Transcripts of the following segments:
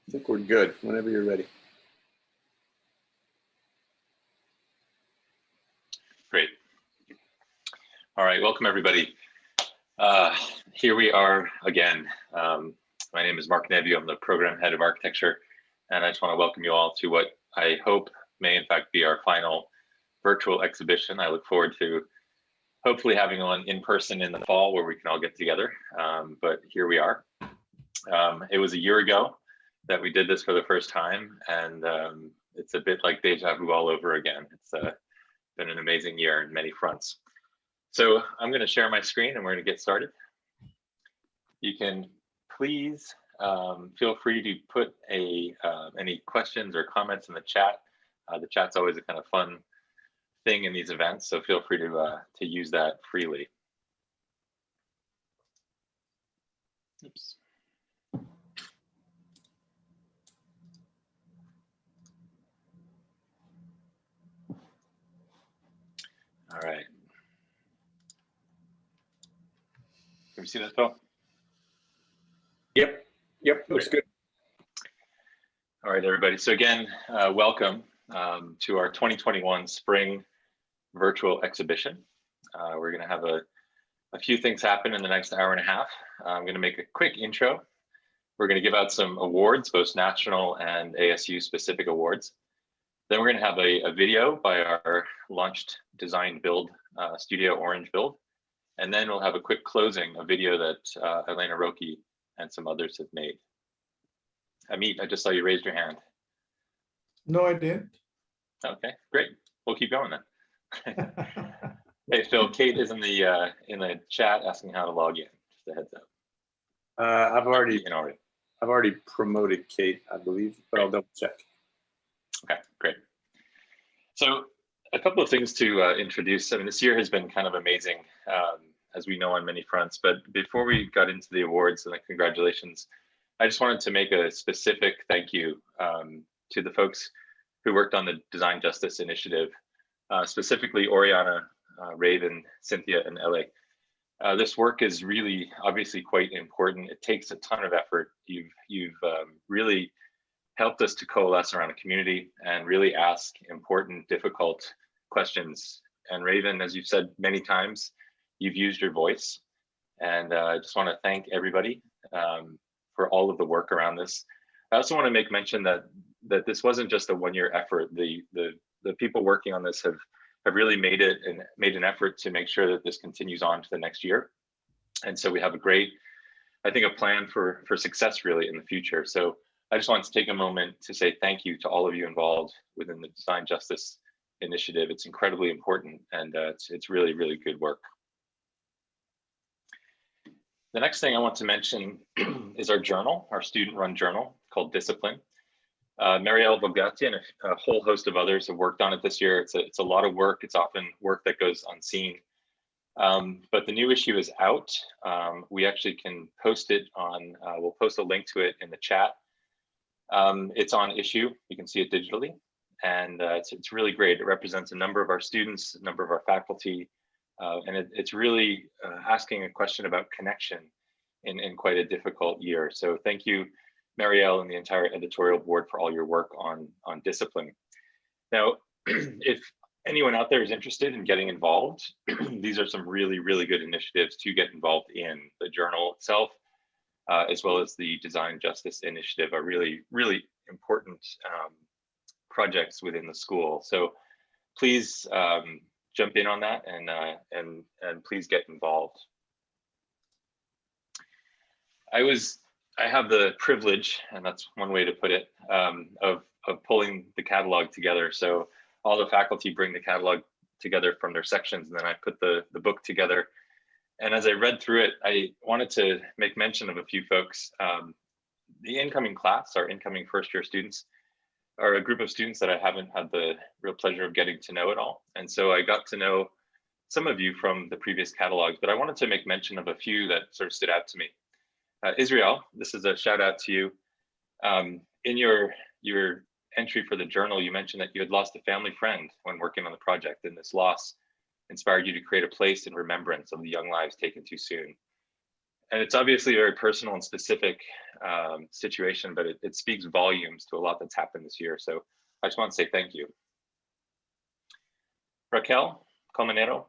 I think we're good whenever you're ready. Great. All right, welcome everybody. Here we are again. My name is Marc Neveu. I'm the Program Head of Architecture, and I just want to welcome you all to what I hope may in fact be our final virtual exhibition. I look forward to hopefully having one in person in the fall where we can all get together, but here we are. It was a year ago that we did this for the first time, and it's a bit like deja vu all over again. It's been an amazing year in many fronts. So I'm going to share my screen and we're going to get started. You can please feel free to put any questions or comments in the chat. The chat's always a kind of fun thing in these events, so feel free to use that freely. Oops. All right. Can we see that, Beau? Yep, looks good. All right, everybody. So again, welcome to our 2021 spring virtual exhibition. We're going to have a few things happen in the next hour and a half. I'm going to make a quick intro. We're going to give out some awards, both national and ASU specific awards. Then we're going to have a video by our launched design build studio Orange build. And then we'll have a quick closing, a video that Elena Rokhai and some others have made. Amit, I just saw you raised your hand. No, I didn't. Okay, great. We'll keep going then. Hey, Phil, Kate is in the chat asking how to log in. Just a heads up. I've already promoted Kate, I believe, but I'll double check. Okay, great. So a couple of things to introduce. I mean, this year has been kind of amazing, as we know on many fronts, but before we got into the awards and the congratulations, I just wanted to make a specific thank you to the folks who worked on the Design Justice Initiative, specifically Oriana, Raven, Cynthia, and LA. This work is really obviously quite important. It takes a ton of effort. You've really helped us to coalesce around a community and really ask important, difficult questions. And Raven, as you've said many times, you've used your voice. And I just want to thank everybody for all of the work around this. I also want to make mention that this wasn't just a one-year effort. The people working on this have really made an effort to make sure that this continues on to the next year. And so we have a great, I think, a plan for success really in the future. So I just wanted to take a moment to say thank you to all of you involved within the Design Justice Initiative. It's incredibly important, and it's really, really good work. The next thing I want to mention is our journal, our student-run journal called Discipline. Marielle Bogatti and a whole host of others have worked on it this year. It's a lot of work. It's often work that goes unseen. But the new issue is out. We actually can post it on, we'll post a link to it in the chat. It's on issue. You can see it digitally, and it's really great. It represents a number of our students, a number of our faculty, and it's really asking a question about connection in quite a difficult year. So thank you, Marielle, and the entire editorial board for all your work on discipline. Now, if anyone out there is interested in getting involved, these are some really, really good initiatives to get involved in. The journal itself, as well as the Design Justice Initiative, are really, really important projects within the school. So please jump in on that and please get involved. I have the privilege, and that's one way to put it, of pulling the catalog together. So all the faculty bring the catalog together from their sections, and then I put the book together. And as I read through it, I wanted to make mention of a few folks. The incoming class, our incoming first-year students, are a group of students that I haven't had the real pleasure of getting to know at all. And so I got to know some of you from the previous catalogs, but I wanted to make mention of a few that sort of stood out to me. Israel, this is a shout out to you. In your entry for the journal, you mentioned that you had lost a family friend when working on the project, and this loss inspired you to create a place in remembrance of the young lives taken too soon. And it's obviously a very personal and specific situation, but it speaks volumes to a lot that's happened this year. So I just want to say thank you. Raquel Colmenero,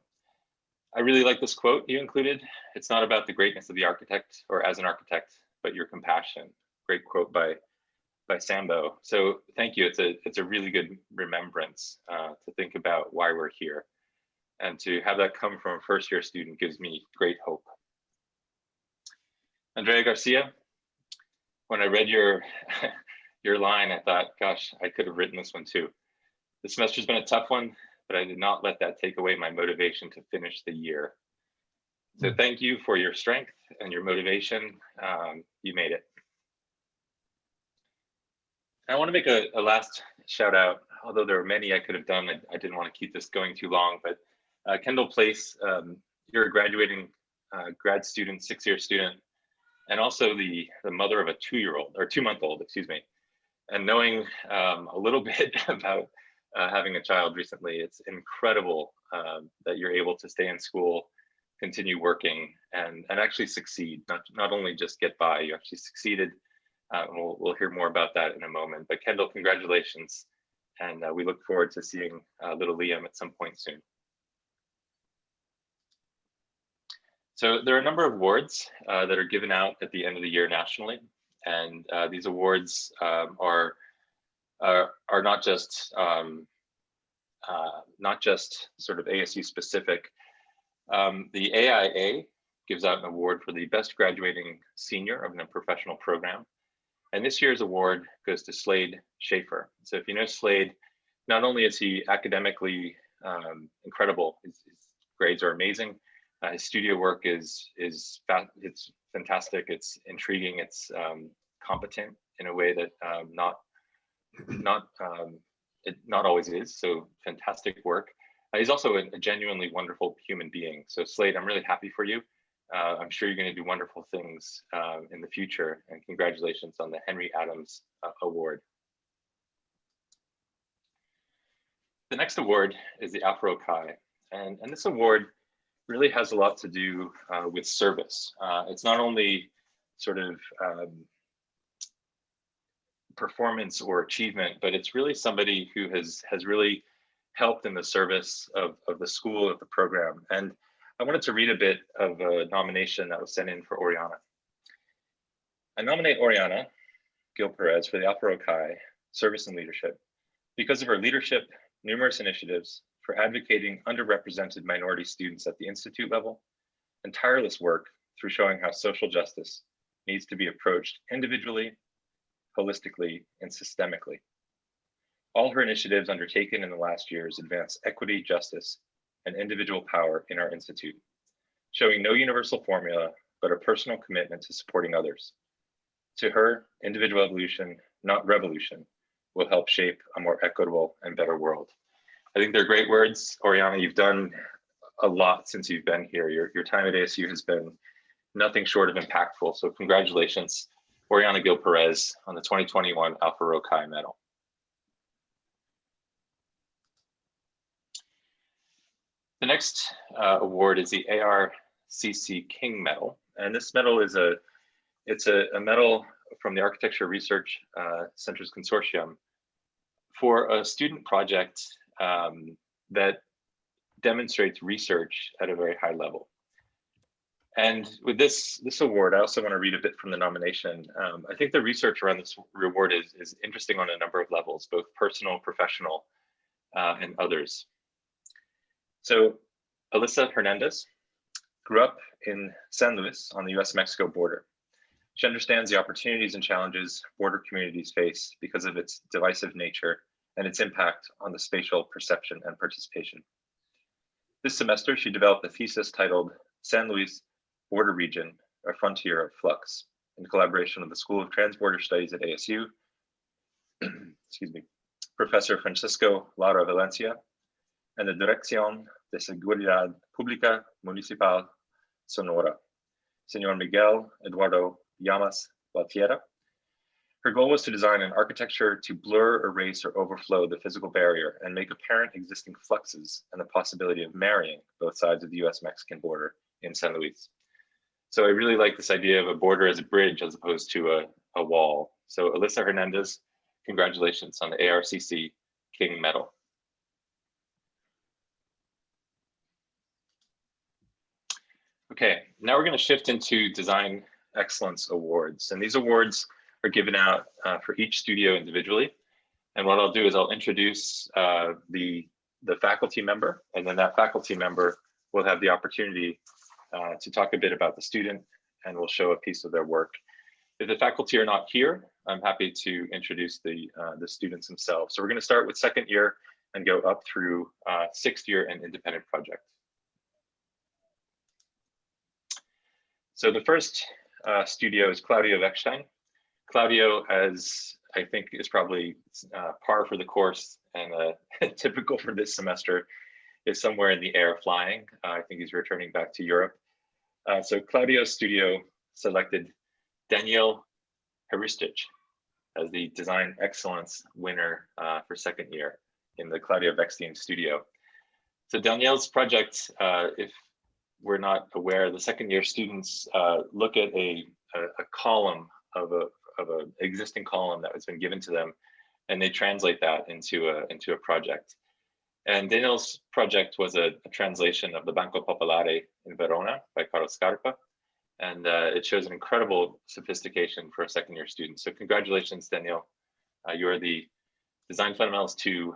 I really like this quote you included. It's not about the greatness of the architect or as an architect, but your compassion. Great quote by Sambo. So thank you. It's a really good remembrance to think about why we're here. And to have that come from a first-year student gives me great hope. Andrea Garcia, when I read your line, I thought, gosh, I could have written this one too. The semester's been a tough one, but I did not let that take away my motivation to finish the year. So thank you for your strength and your motivation. You made it. I want to make a last shout out, although there are many I could have done. I didn't want to keep this going too long, but Kendall Place, you're a graduating grad student, 6-year student, and also the mother of a 2-month-old, excuse me. And knowing a little bit about having a child recently, it's incredible that you're able to stay in school, continue working, and actually succeed. Not only just get by, you actually succeeded. We'll hear more about that in a moment. But Kendall, congratulations, and we look forward to seeing little Liam at some point soon. So there are a number of awards that are given out at the end of the year nationally, and these awards are not just sort of ASU specific. The AIA gives out an award for the best graduating senior of a professional program, and this year's award goes to Slade Schaefer. So if you know Slade, not only is he academically incredible, his grades are amazing. His studio work is fantastic. It's intriguing. It's competent in a way that not always is. So fantastic work. He's also a genuinely wonderful human being. So Slade, I'm really happy for you. I'm sure you're going to do wonderful things in the future. And congratulations on the Henry Adams Award. The next award is the Rokhai, and this award really has a lot to do with service. It's not only sort of performance or achievement, but it's really somebody who has really helped in the service of the school, of the program. And I wanted to read a bit of a nomination that was sent in for Oriana. I nominate Oriana Gil Perez for the Rokhai Service and Leadership because of her leadership, numerous initiatives for advocating underrepresented minority students at the institute level, and tireless work through showing how social justice needs to be approached individually, holistically, and systemically. All her initiatives undertaken in the last years advance equity, justice, and individual power in our institute, showing no universal formula, but a personal commitment to supporting others. To her, individual evolution, not revolution, will help shape a more equitable and better world. I think they're great words. Oriana, you've done a lot since you've been here. Your time at ASU has been nothing short of impactful. So congratulations, Oriana Gil Perez, on the 2021 Rokhai Medal. The next award is the ARRCC King Medal. And this medal is a medal from the Architecture Research Centers Consortium for a student project that demonstrates research at a very high level. And with this award, I also want to read a bit from the nomination. I think the research around this award is interesting on a number of levels, both personal, professional, and others. So Alyssa Hernandez grew up in San Luis on the US-Mexico border. She understands the opportunities and challenges border communities face because of its divisive nature and its impact on the spatial perception and participation. This semester, she developed a thesis titled San Luis Border Region, a Frontier of Flux, in collaboration with the School of Transborder Studies at ASU, excuse me, Professor Francisco Lara Valencia, and the Dirección de Seguridad Pública Municipal Sonora, Señor Miguel Eduardo Llamas Valtierra. Her goal was to design an architecture to blur, erase, or overflow the physical barrier and make apparent existing fluxes and the possibility of marrying both sides of the US-Mexican border in San Luis. So I really like this idea of a border as a bridge as opposed to a wall. So Alyssa Hernandez, congratulations on the ARRCC King Medal. Okay, now we're going to shift into Design Excellence Awards. And these awards are given out for each studio individually. And what I'll do is I'll introduce the faculty member, and then that faculty member will have the opportunity to talk a bit about the student, and we'll show a piece of their work. If the faculty are not here, I'm happy to introduce the students themselves. So we're going to start with second year and go up through sixth year and independent project. So the first studio is Claudia Vectorstein. Claudio, as I think is probably par for the course and typical for this semester, is somewhere in the air flying. I think he's returning back to Europe. So Claudio's studio selected Daniel Haristich as the Design Excellence winner for second year in the Claudia Vectorstein studio. So Danielle's project, if we're not aware, the second year students look at a column of an existing column that has been given to them, and they translate that into a project. And Daniel's project was a translation of the Banco Popolare in Verona by Carlo Scarpa. And it shows an incredible sophistication for a second year student. So congratulations, Daniel. You are the Design Fundamentals 2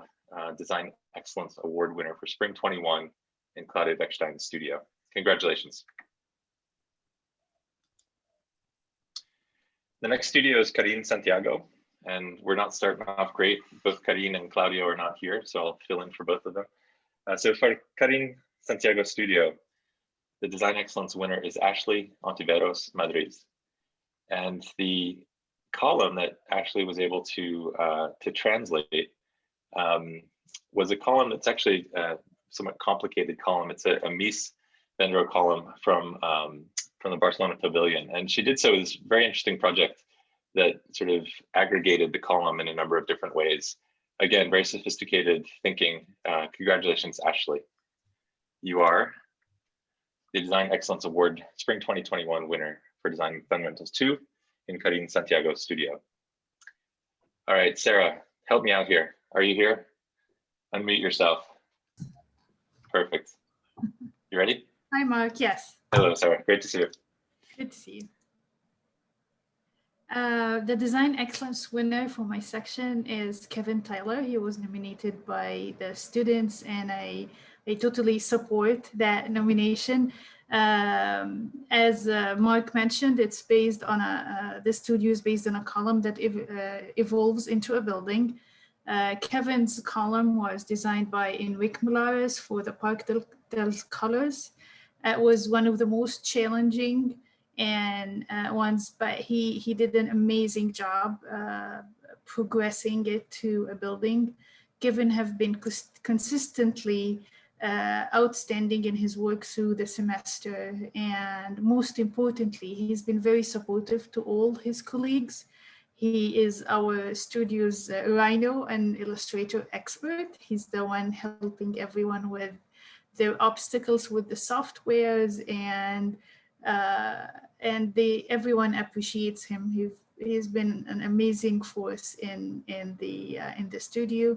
Design Excellence Award winner for Spring 21 in Claudia Vectorstein's studio. Congratulations. The next studio is Karine Santiago, and we're not starting off great. Both Karine and Claudio are not here, so I'll fill in for both of them. So for Karine Santiago studio, the Design Excellence winner is Ashley Ontiveros Madrid. And the column that Ashley was able to translate was a column that's actually a somewhat complicated column. It's a Mies van Roo column from the Barcelona Pavilion. And she did so with this very interesting project that sort of aggregated the column in a number of different ways. Again, very sophisticated thinking. Congratulations, Ashley. You are the Design Excellence Award Spring 2021 winner for Design Fundamentals 2 in Karine Santiago's studio. All right, Sarah, help me out here. Are you here? Unmute yourself. Perfect. You ready? Hi, Mark. Yes. Hello, Sarah. Great to see you. Good to see you. The Design Excellence winner for my section is Kevin Tyler. He was nominated by the students, and I totally support that nomination. As Mark mentioned, it's based on the studio is based on a column that evolves into a building. Kevin's column was designed by Enrique Mulares for the Parc del Colors. It was one of the most challenging ones, but he did an amazing job progressing it to a building. Kevin have been consistently outstanding in his work through the semester, and most importantly, he's been very supportive to all his colleagues. He is our studio's Rhino and illustrator expert. He's the one helping everyone with their obstacles with the softwares, and everyone appreciates him. He's been an amazing force in the studio.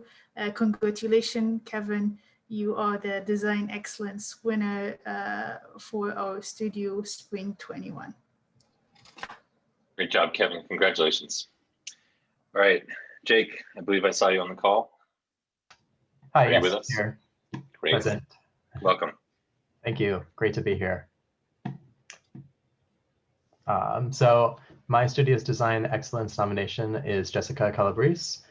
Congratulations, Kevin. You are the Design Excellence winner for our studio Spring 21. Great job, Kevin. Congratulations. All right, Jake, I believe I saw you on the call. Hi, Are yes, you with us? here. Great. Present. Welcome. Thank you. Great to be here. So my studio's Design Excellence nomination is Jessica Calabrese.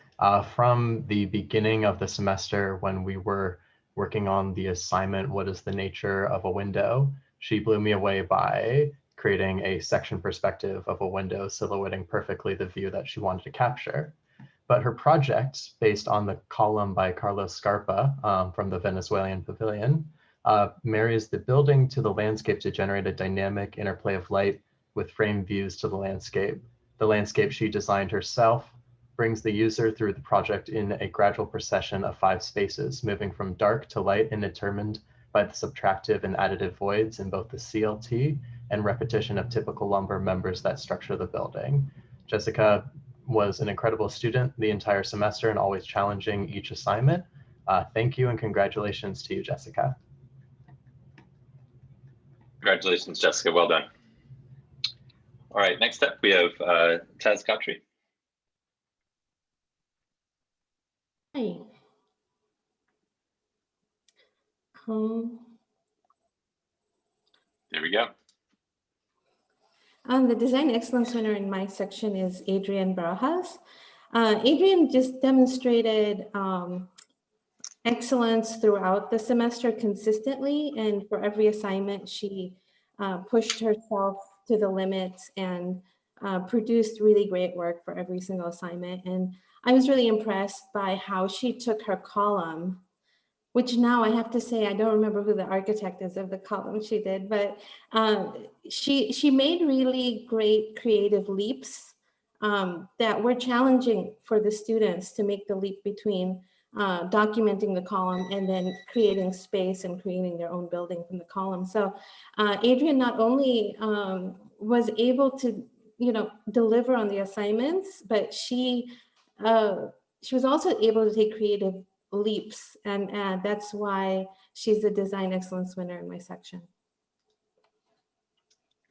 From the beginning of the semester, when we were working on the assignment, What is the Nature of a Window?, she blew me away by creating a section perspective of a window silhouetting perfectly the view that she wanted to capture. But her project, based on the column by Carlos Scarpa from the Venezuelan Pavilion, marries the building to the landscape to generate a dynamic interplay of light with frame views to the landscape. The landscape she designed herself brings the user through the project in a gradual procession of 5 spaces, moving from dark to light and determined by the subtractive and additive voids in both the CLT and repetition of typical lumber members that structure the building. Jessica was an incredible student the entire semester and always challenging each assignment. Thank you and congratulations to you, Jessica. Congratulations, Jessica. Well done. All right, next up we have Taz Khatri. Hi. There we go. The Design Excellence winner in my section is Adrian Barajas. Adrian just demonstrated excellence throughout the semester consistently, and for every assignment, she pushed herself to the limits and produced really great work for every single assignment. And I was really impressed by how she took her column, which now I have to say, I don't remember who the architect is of the column she did, but she made really great creative leaps that were challenging for the students to make the leap between documenting the column and then creating space and creating their own building from the column. So Adrian not only was able to, deliver on the assignments, but she was also able to take creative leaps, and that's why she's the Design Excellence winner in my section.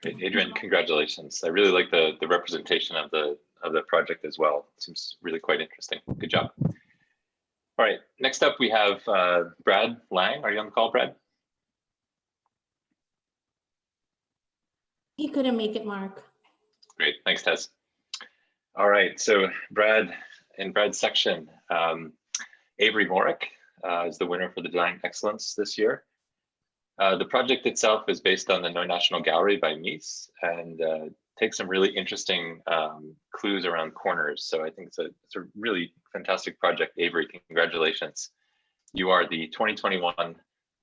Great. Adrian, congratulations. I really like the representation of the project as well. It seems really quite interesting. Good job. All right, next up we have Brad Lang. Are you on the call, Brad? He couldn't make it, Mark. Great, thanks, Tez. All right, so Brad, in Brad's section, Avery Morick is the winner for the Design Excellence this year. The project itself is based on the Neue National Gallery by Mies and takes some really interesting clues around corners. So I think it's a really fantastic project. Avery, congratulations. You are the 2021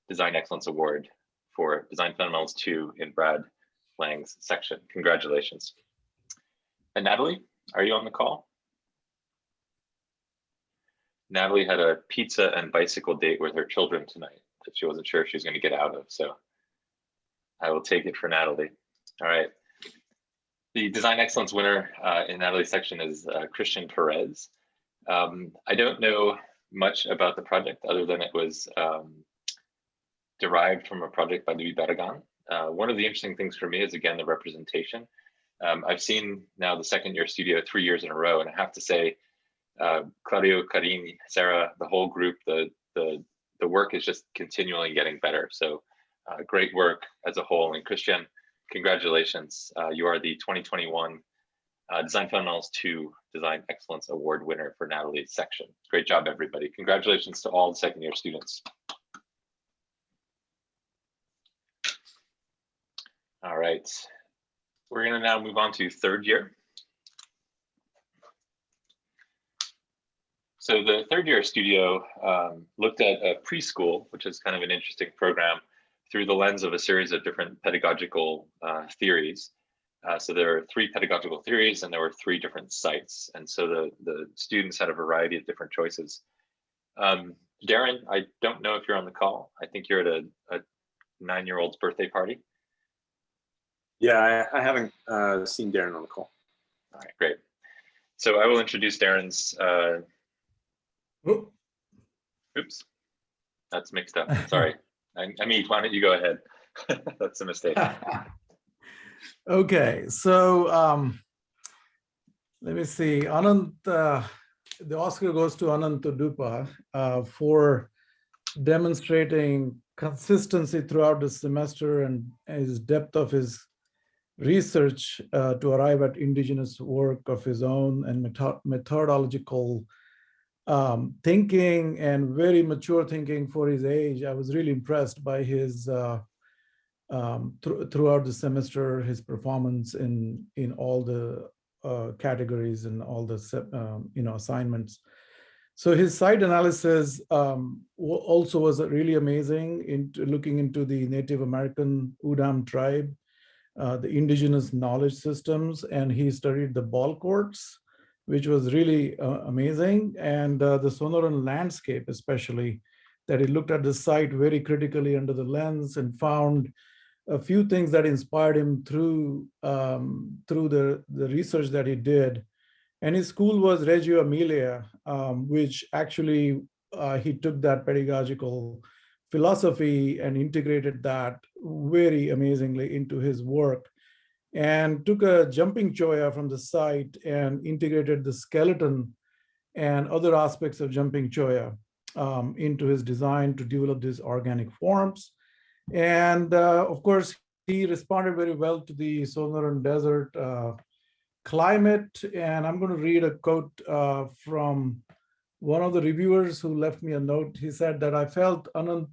Design Excellence Award for Design Fundamentals 2 in Brad Lang's section. Congratulations. And Natalie, are you on the call? Natalie had a pizza and bicycle date with her children tonight that she wasn't sure if she was going to get out of. So I will take it for Natalie. All right. The Design Excellence winner in Natalie's section is Christian Perez. I don't know much about the project other than it was derived from a project by Louis Barragan. One of the interesting things for me is, again, the representation. I've seen now the second year studio 3 years in a row, and I have to say, Claudia, Karin, Sarah, the whole group, the work is just continually getting better. So great work as a whole. And Christian, congratulations. You are the 2021 Design Fundamentals 2 Design Excellence Award winner for Natalie's section. Great job, everybody. Congratulations to all the second year students. All right, we're gonna now move on to third year. So the third year studio looked at a preschool, which is kind of an interesting program, through the lens of a series of different pedagogical theories. So there are 3 pedagogical theories and there were 3 different sites. And so the students had a variety of different choices. Darren, I don't know if you're on the call. I think you're at a 9-year-old's birthday party. Yeah, I haven't seen Darren on the call. All right, great. So I will introduce Darren's, oops, that's mixed up, sorry. Amit, why don't you go ahead? That's a mistake. Okay, so let me see. Anant, the Oscar goes to Anant Dupa for demonstrating consistency throughout the semester and his depth of his research to arrive at indigenous work of his own and methodological thinking and very mature thinking for his age. I was really impressed by his throughout the semester, his performance in all the categories and all the assignments. So his site analysis also was really amazing, into looking into the Native American Udam tribe, the indigenous knowledge systems, and he studied the ball courts, which was really amazing, and the Sonoran landscape especially, that he looked at the site very critically under the lens and found a few things that inspired him through the research that he did. And his school was Reggio Emilia, which actually he took that pedagogical philosophy and integrated that very amazingly into his work, and took a jumping cholla from the site and integrated the skeleton and other aspects of jumping cholla into his design to develop these organic forms. And of course, he responded very well to the Sonoran Desert climate. And I'm going to read a quote from one of the reviewers who left me a note. He said that I felt Anant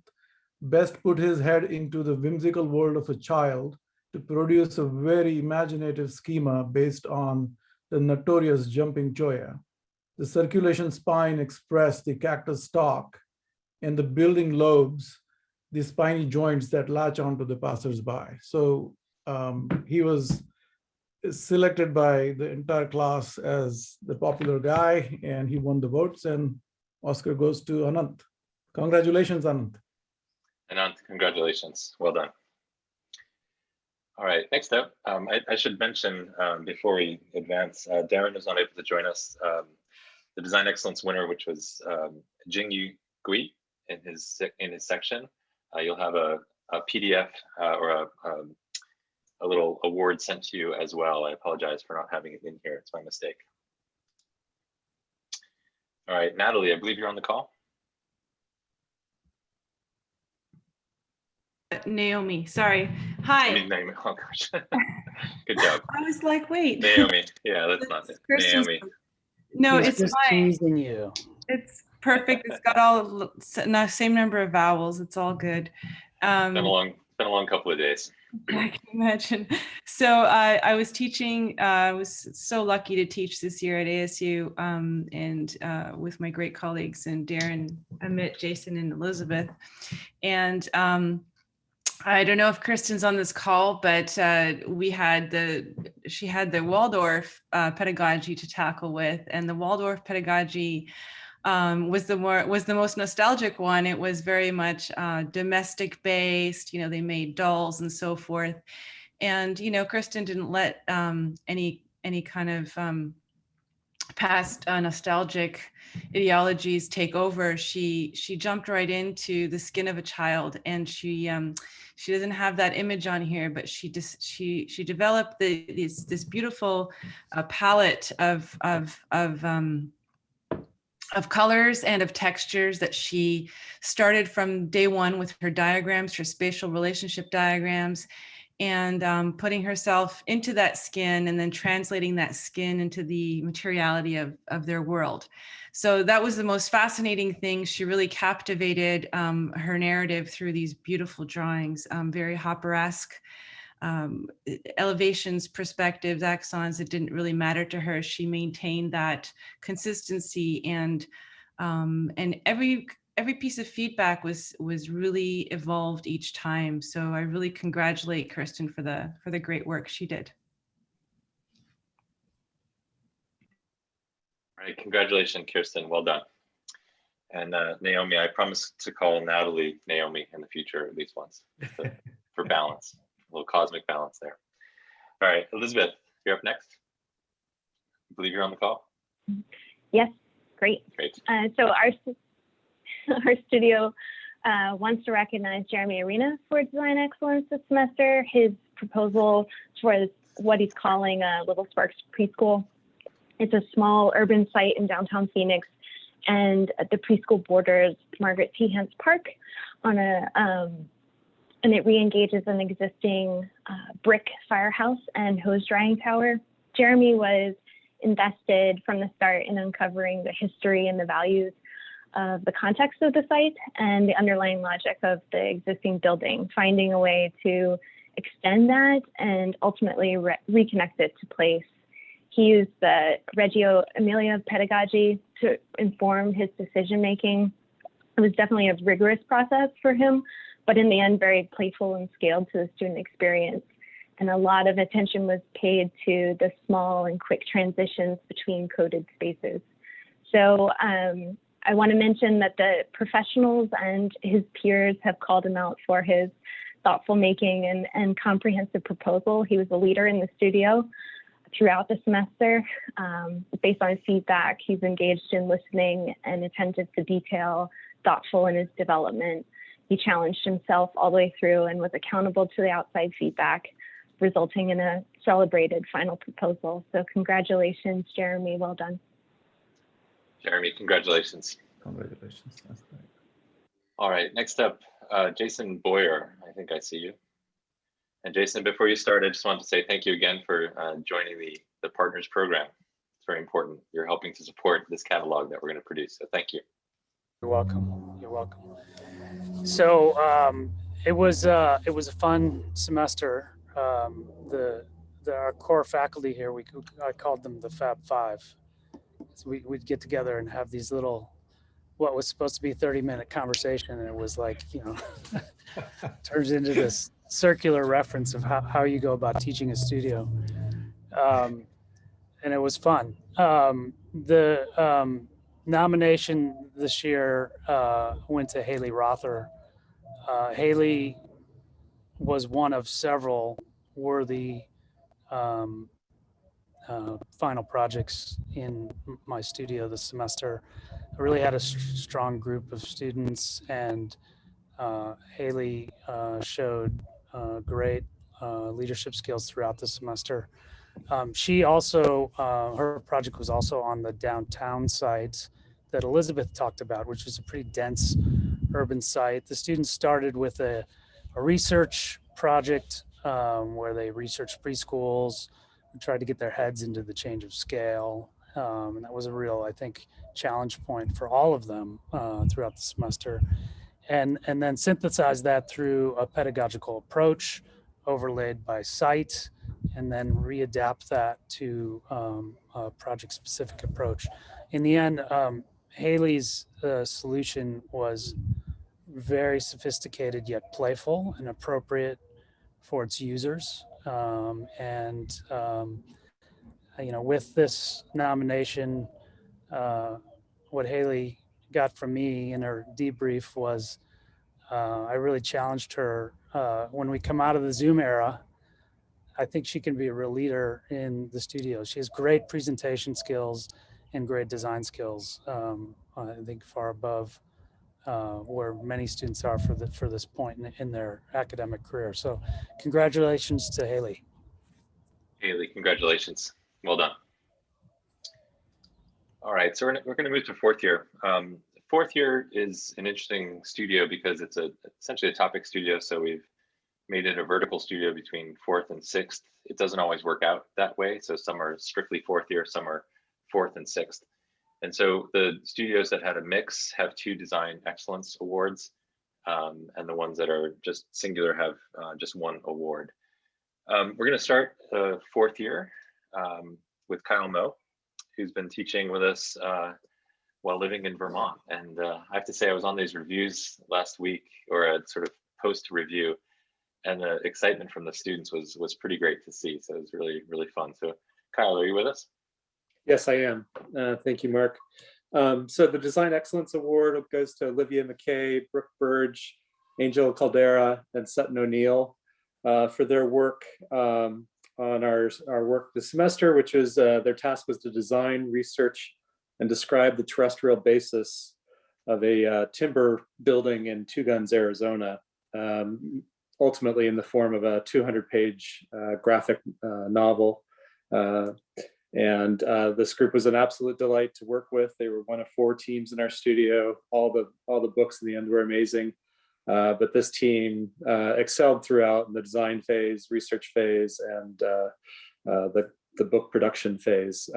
best put his head into the whimsical world of a child to produce a very imaginative schema based on the notorious jumping cholla. The circulation spine expressed the cactus stalk, and the building lobes, the spiny joints that latch onto the passersby. So he was selected by the entire class as the popular guy, and he won the votes, and Oscar goes to Anant. Congratulations, Anant. Anant, congratulations. Well done. All right, next up, I should mention before we advance, Darren was not able to join us. The Design Excellence winner, which was Jingyu Gui in his section. You'll have a PDF or a little award sent to you as well. I apologize for not having it in here. It's my mistake. All right, Natalie, I believe you're on the call. Naomi, sorry. Hi. I mean, Naomi. Oh gosh. Good job. I was like, wait. Naomi. Yeah, that's not it. Naomi. No, He's it's just fine. teasing you. It's perfect. It's got all same number of vowels. It's all good. Been a long couple of days. I can imagine. So I was teaching. I was so lucky to teach this year at ASU, and with my great colleagues and Darren, Amit, Jason, and Elizabeth, and I don't know if Kristen's on this call, but she had the Waldorf pedagogy to tackle with, and the Waldorf pedagogy was the most nostalgic one. It was very much domestic based. You know, they made dolls and so forth, and you know, Kristen didn't let any kind of past nostalgic ideologies take over. She jumped right into the skin of a child, and she doesn't have that image on here, but she developed this beautiful palette of colors and of textures that she started from day one with her diagrams, her spatial relationship diagrams, and putting herself into that skin and then translating that skin into the materiality of their world. So that was the most fascinating thing. She really captivated her narrative through these beautiful drawings, very Hopper-esque elevations, perspectives, axons. It didn't really matter to her. She maintained that consistency, and every piece of feedback was really evolved each time. So I really congratulate Kirsten for the great work she did. All right, congratulations, Kirsten. Well done. And Naomi, I promise to call Natalie Naomi in the future at least once for balance, a little cosmic balance there. All right, Elizabeth, you're up next. I believe you're on the call. Yes, great. Great. So our studio wants to recognize Jeremy Arena for design excellence this semester. His proposal for what he's calling Little Sparks Preschool. It's a small urban site in downtown Phoenix, and the preschool borders Margaret T. Hance Park on and it re-engages an existing brick firehouse and hose drying tower. Jeremy was invested from the start in uncovering the history and the values of the context of the site and the underlying logic of the existing building, finding a way to extend that and ultimately reconnect it to place. He used the Reggio Emilia pedagogy to inform his decision-making. It was definitely a rigorous process for him, but in the end, very playful and scaled to the student experience. And a lot of attention was paid to the small and quick transitions between coded spaces. So I want to mention that the professionals and his peers have called him out for his thoughtful making and comprehensive proposal. He was a leader in the studio throughout the semester. Based on his feedback, he's engaged in listening and attentive to detail, thoughtful in his development. He challenged himself all the way through and was accountable to the outside feedback, resulting in a celebrated final proposal. So congratulations, Jeremy, well done. Jeremy, congratulations. Congratulations. That's great. All right, next up, Jason Boyer. I think I see you. And Jason, before you start, I just wanted to say thank you again for joining the Partners Program. It's very important. You're helping to support this catalog that we're going to produce, so thank you. You're welcome. You're welcome. So it was a fun semester. Our core faculty here, I called them the Fab Five. So we'd get together and have these little, what was supposed to be 30-minute conversation, and it was like, you know, turns into this circular reference of how you go about teaching a studio. And it was fun. The nomination this year went to Haley Rother. Haley was one of several worthy final projects in my studio this semester. I really had a strong group of students, and Haley showed great leadership skills throughout the semester. She also, her project was also on the downtown site that Elizabeth talked about, which is a pretty dense urban site. The students started with a research project where they researched preschools and tried to get their heads into the change of scale. And that was a real, I think, challenge point for all of them throughout the semester. And then synthesize that through a pedagogical approach overlaid by site, and then readapt that to a project-specific approach. In the end, Haley's solution was very sophisticated yet playful and appropriate for its users. You know, with this nomination, what Haley got from me in her debrief was I really challenged her. When we come out of the Zoom era, I think she can be a real leader in the studio. She has great presentation skills and great design skills. I think far above where many students are for this point in their academic career. So congratulations to Haley. Haley, congratulations. Well done. All right, so we're going to move to fourth year. Fourth year is an interesting studio because it's essentially a topic studio. So we've made it a vertical studio between fourth and sixth. It doesn't always work out that way. So some are strictly fourth year, some are fourth and sixth. And so the studios that had a mix have 2 design excellence awards, and the ones that are just singular have just 1 award. We're going to start fourth year with Kyle Moe, who's been teaching with us while living in Vermont. And I have to say, I was on these reviews last week, or a sort of post review, and the excitement from the students was pretty great to see. So it was really, really fun. So Kyle, are you with us? Yes, I am. Thank you, Mark. So the Design Excellence Award goes to Olivia McKay, Brooke Burge, Angel Caldera, and Sutton O'Neill for their work on our work this semester, which was their task was to design, research, and describe the terrestrial basis of a timber building in Two Guns, Arizona, ultimately in the form of a 200-page graphic novel. And this group was an absolute delight to work with. They were one of 4 teams in our studio. All the books in the end were amazing. But this team excelled throughout in the design phase, research phase, and the book production phase.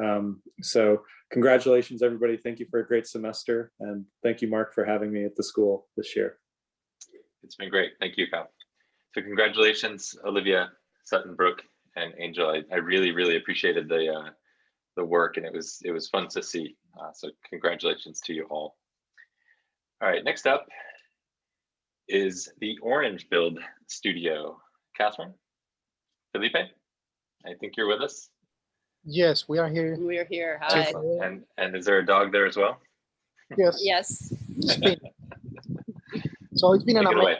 So congratulations, everybody. Thank you for a great semester. And thank you, Mark, for having me at the school this year. It's been great. Thank you, Kyle. So congratulations, Olivia, Sutton, Brooke, and Angel. I really, really appreciated the work, and it was fun to see. So congratulations to you all. All right, next up is the Orange Build Studio. Catherine, Felipe, I think you're with us. Yes, we are here. We are here. Hi. And is there a dog there as well? Yes. Yes. So it's been an Take it away.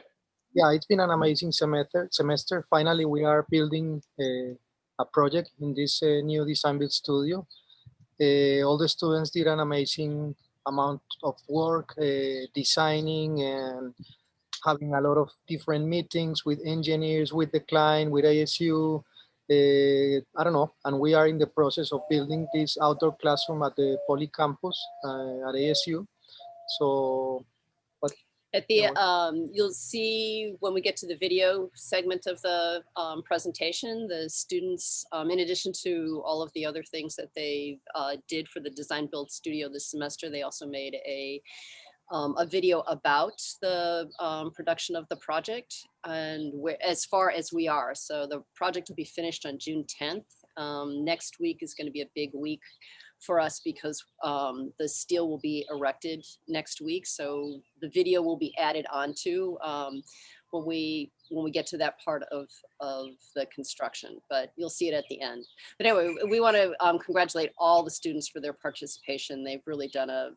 Yeah, it's been an amazing semester. Finally, we are building a project in this new design build studio. All the students did an amazing amount of work designing and having a lot of different meetings with engineers, with the client, with ASU. I don't know, and we are in the process of building this outdoor classroom at the Poly campus at ASU. So, but At the you'll see when we get to the video segment of the presentation, the students, in addition to all of the other things that they did for the design build studio this semester, they also made a video about the production of the project and as far as we are. So the project will be finished on June 10th. Next week is going to be a big week for us because the steel will be erected next week. So the video will be added onto when we get to that part of the construction, but you'll see it at the end. But anyway, we want to congratulate all the students for their participation. They've really done a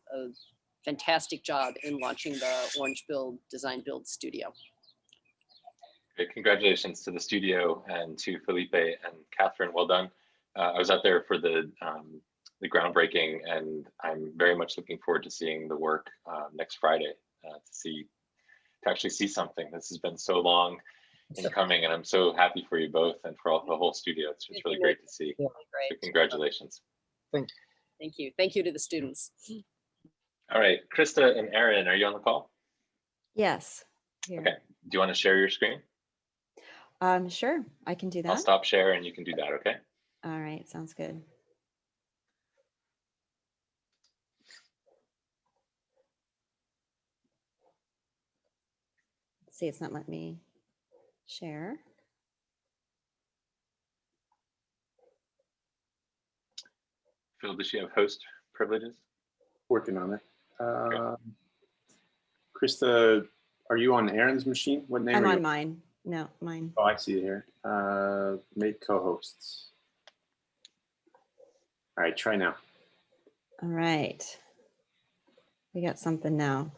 fantastic job in launching the Orange Build Design Build Studio. Great, congratulations to the studio and to Felipe and Catherine, well done. I was out there for the groundbreaking, and I'm very much looking forward to seeing the work next Friday to actually see something. This has been so long in coming, and I'm so happy for you both and for the whole studio. It's really great to see. Yeah. So congratulations. Thank you. Thank you. Thank you to the students. All right, Krista and Erin, are you on the call? Yes. Here. Okay. Do you want to share your screen? Sure, I can do that. I'll stop share and you can do that, okay? All right, sounds good. Let's see, it's not letting me share. Phil, does she have host privileges? Working on it. Krista, are you on Aaron's machine? What name I'm are you on mine. No, mine. Oh, I see it here. Make co-hosts. All right, try now. All right. We got something now.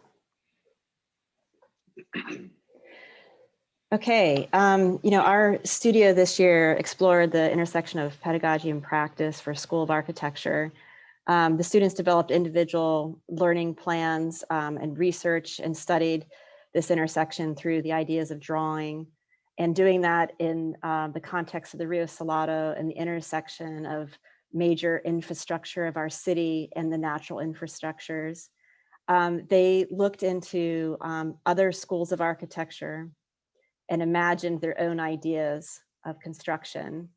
Okay, our studio this year explored the intersection of pedagogy and practice for School of Architecture. The students developed individual learning plans and research and studied this intersection through the ideas of drawing, and doing that in the context of the Rio Salado and the intersection of major infrastructure of our city and the natural infrastructures. They looked into other schools of architecture and imagined their own ideas of construction,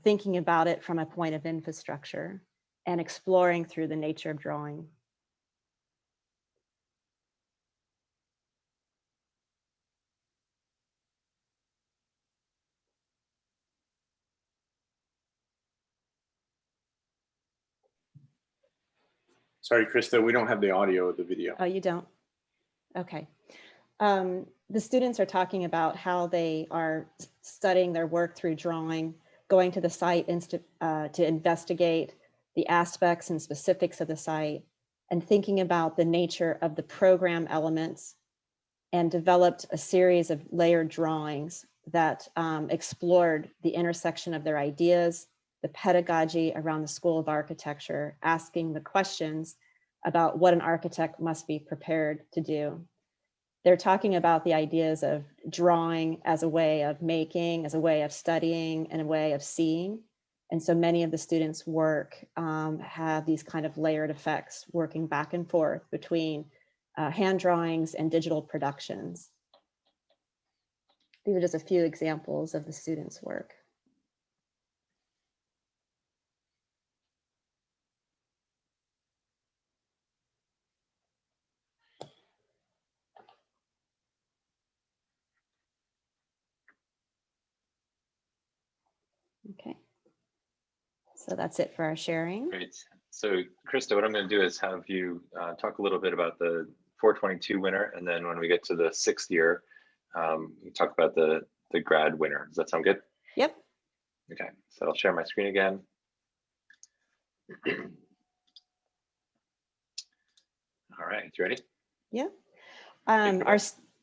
thinking about it from a point of infrastructure and exploring through the nature of drawing. Sorry, Krista, we don't have the audio of the video. Oh, you don't? Okay. The students are talking about how they are studying their work through drawing, going to the site to investigate the aspects and specifics of the site, and thinking about the nature of the program elements, and developed a series of layered drawings that explored the intersection of their ideas, the pedagogy around the School of Architecture, asking the questions about what an architect must be prepared to do. They're talking about the ideas of drawing as a way of making, as a way of studying, and a way of seeing. And so many of the students' work have these kind of layered effects, working back and forth between hand drawings and digital productions. These are just a few examples of the students' work. Okay, so that's it for our sharing. Great. So Krista, what I'm going to do is have you talk a little bit about the 422 winner, and then when we get to the 6th year, we talk about the grad winner. Does that sound good? Yep. Okay, so I'll share my screen again. All right, you ready? Yeah.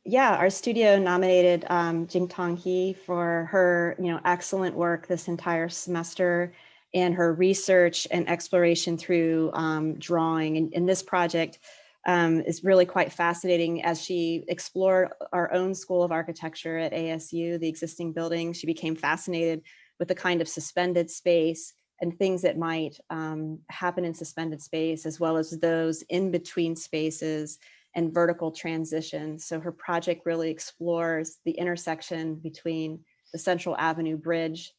yeah, our studio nominated Jingtong He for her, excellent work this entire semester and her research and exploration through drawing. And this project is really quite fascinating as she explored our own School of Architecture at ASU, the existing building. She became fascinated with the kind of suspended space and things that might happen in suspended space, as well as those in between spaces and vertical transitions. So her project really explores the intersection between the Central Avenue Bridge,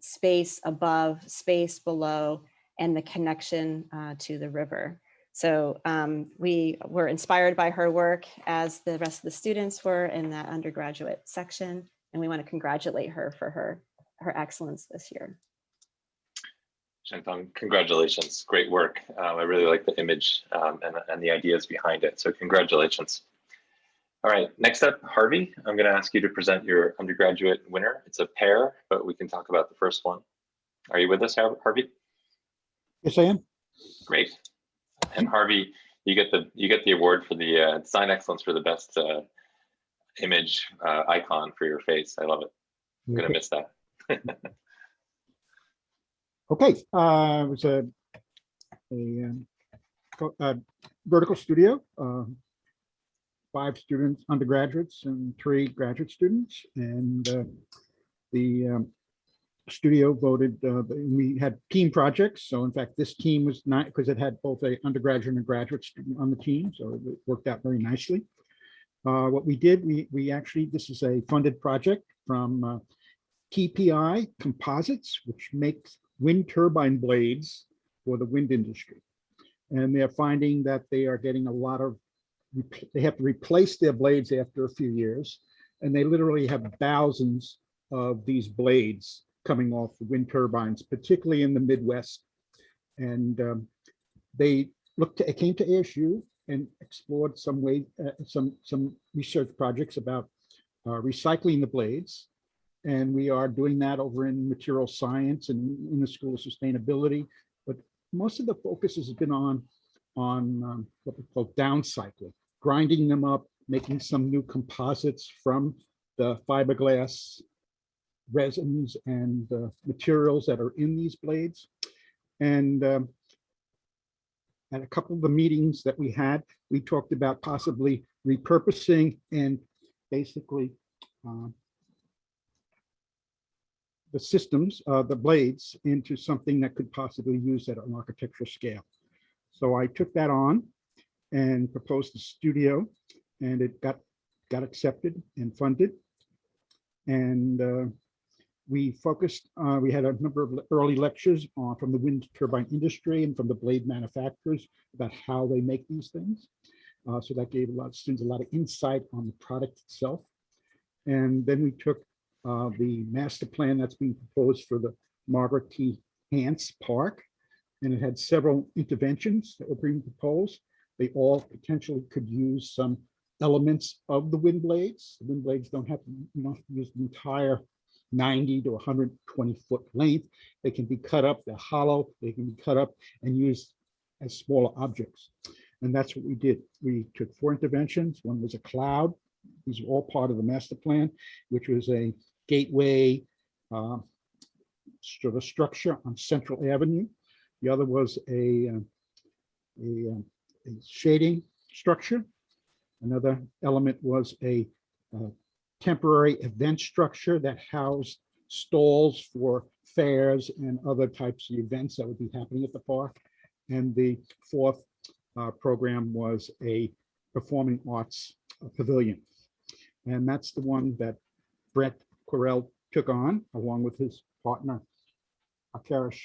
space above, space below, and the connection to the river. So we were inspired by her work, as the rest of the students were in that undergraduate section, and we want to congratulate her for her excellence this year. Shantong, congratulations, great work. I really like the image and the ideas behind it, so congratulations. All right, next up, Harvey, I'm gonna ask you to present your undergraduate winner. It's a pair, but we can talk about the first one. Are you with us, Harvey? Yes, I am. Great. And Harvey, you get the award for the design excellence for the best image icon for your face. I love it. I'm gonna miss that. Okay, it was a vertical studio, 5 students, undergraduates, and 3 graduate students, and the studio voted. We had team projects, so in fact, this team was not, because it had both an undergraduate and a graduate student on the team, so it worked out very nicely. What we did, we actually, this is a funded project from TPI Composites, which makes wind turbine blades for the wind industry. And they're finding that they are getting a lot of, they have to replace their blades after a few years. And they literally have thousands of these blades coming off the wind turbines, particularly in the Midwest. And they came to ASU and explored some way, some research projects about recycling the blades. And we are doing that over in material science and in the School of Sustainability. But most of the focus has been on what we call downcycling, grinding them up, making some new composites from the fiberglass resins and materials that are in these blades. And at a couple of the meetings that we had, we talked about possibly repurposing and basically the systems, the blades, into something that could possibly use at an architectural scale. So I took that on and proposed a studio, and it got accepted and funded. And we focused, we had a number of early lectures from the wind turbine industry and from the blade manufacturers about how they make these things. So that gave a lot of students a lot of insight on the product itself. And then we took the master plan that's being proposed for the Margaret T. Hance Park, and it had several interventions that were being proposed. They all potentially could use some elements of the wind blades. The wind blades don't have to, use the entire 90 to 120 foot length. They can be cut up, they're hollow, they can be cut up and used as smaller objects. And that's what we did. We took 4 interventions. One was a cloud. These are all part of the master plan, which was a gateway sort of structure on Central Avenue. The other was a shading structure. Another element was a temporary event structure that housed stalls for fairs and other types of events that would be happening at the park. And the 4th program was a performing arts pavilion. And that's the one that Brett Correll took on, along with his partner, Akarish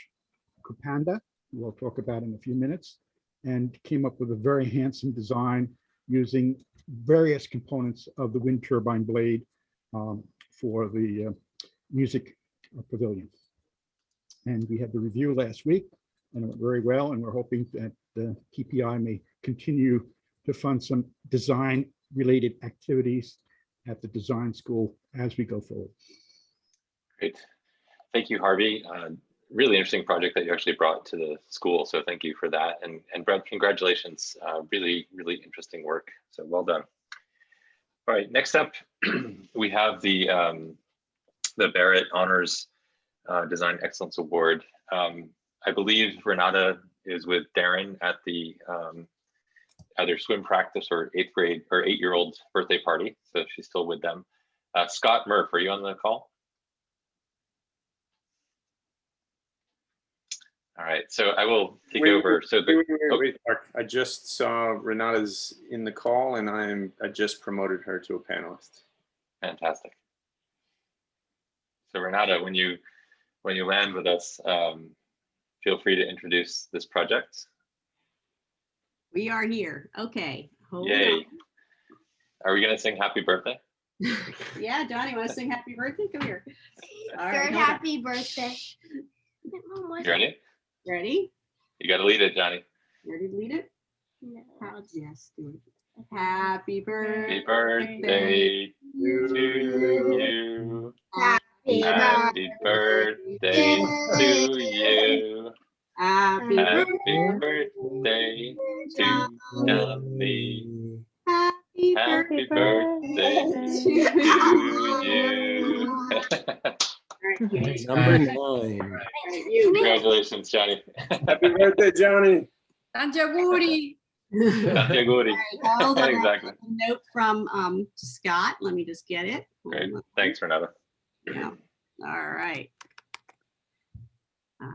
Kupanda, who we'll talk about in a few minutes, and came up with a very handsome design using various components of the wind turbine blade for the music pavilion. And we had the review last week, and it went very well, and we're hoping that the TPI may continue to fund some design-related activities at the design school as we go forward. Great. Thank you, Harvey. Really interesting project that you actually brought to the school. So thank you for that. And Brett, congratulations. Really, really interesting work. So well done. All right, next up, we have the Barrett Honors Design Excellence Award. I believe Renata is with Darren at the either swim practice or 8th grade or 8-year-old birthday party. So she's still with them. Scott Murph, are you on the call? All right, so I will take over. So wait, Mark. I just saw Renata's in the call, and I just promoted her to a panelist. Fantastic. So Renata, when you land with us, feel free to introduce this project. We are here. Okay. Hold Yay. on. Are we going to sing happy birthday? Yeah, Johnny, want to sing happy birthday? Come here. All right. Third happy birthday. You ready? Ready? You got to lead it, Johnny. Ready to lead it? No. Yes, do it. Happy birthday. Happy birthday to you. Happy Happy birthday to you. Happy birthday to Johnny. Happy birthday to you. Number 9. Congratulations, Johnny. Happy birthday, Johnny. Tanjaguri. Tanjaguri. Hold on. Exactly. A note from Scott. Let me just get it. Great. Thanks, Renata. Yeah. All right. Okay.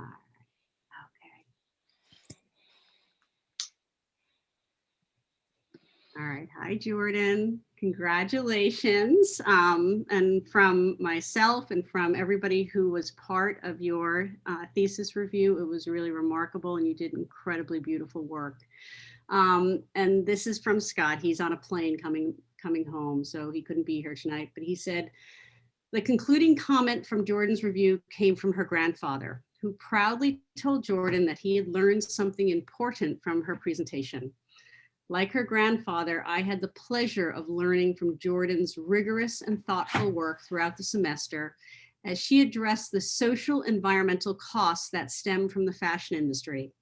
All right. Hi, Jordan. Congratulations. And from myself and from everybody who was part of your thesis review, it was really remarkable and you did incredibly beautiful work. And this is from Scott. He's on a plane coming home, so he couldn't be here tonight, but he said, the concluding comment from Jordan's review came from her grandfather, who proudly told Jordan that he had learned something important from her presentation. Like her grandfather, I had the pleasure of learning from Jordan's rigorous and thoughtful work throughout the semester as she addressed the social environmental costs that stem from the fashion industry.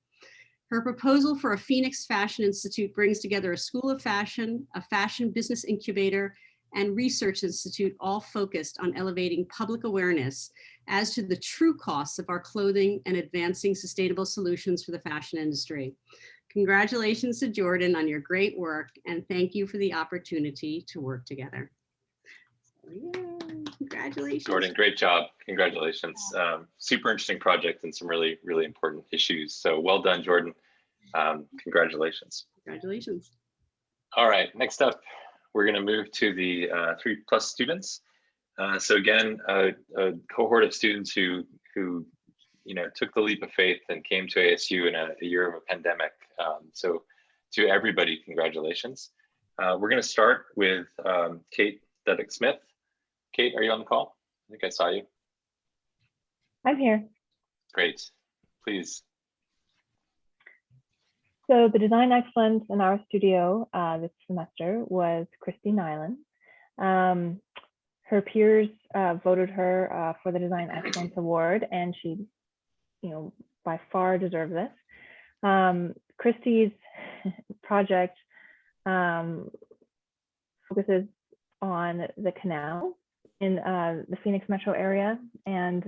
Her proposal for a Phoenix Fashion Institute brings together a school of fashion, a fashion business incubator, and research institute, all focused on elevating public awareness as to the true costs of our clothing and advancing sustainable solutions for the fashion industry. Congratulations to Jordan on your great work, and thank you for the opportunity to work together. Yay, congratulations. Jordan, great job. Congratulations. Super interesting project and some really, really important issues. So well done, Jordan. Congratulations. Congratulations. All right, next up, we're going to move to the 3+ students. So again, a cohort of students who took the leap of faith and came to ASU in a year of a pandemic. So to everybody, congratulations. We're going to start with Kate Deddick-Smith. Kate, are you on the call? I think I saw you. I'm here. Great, please. So the design excellence in our studio this semester was Christy Nyland. Her peers voted her for the Design Excellence Award, and she, by far deserved this. Christy's project focuses on the canal in the Phoenix metro area, and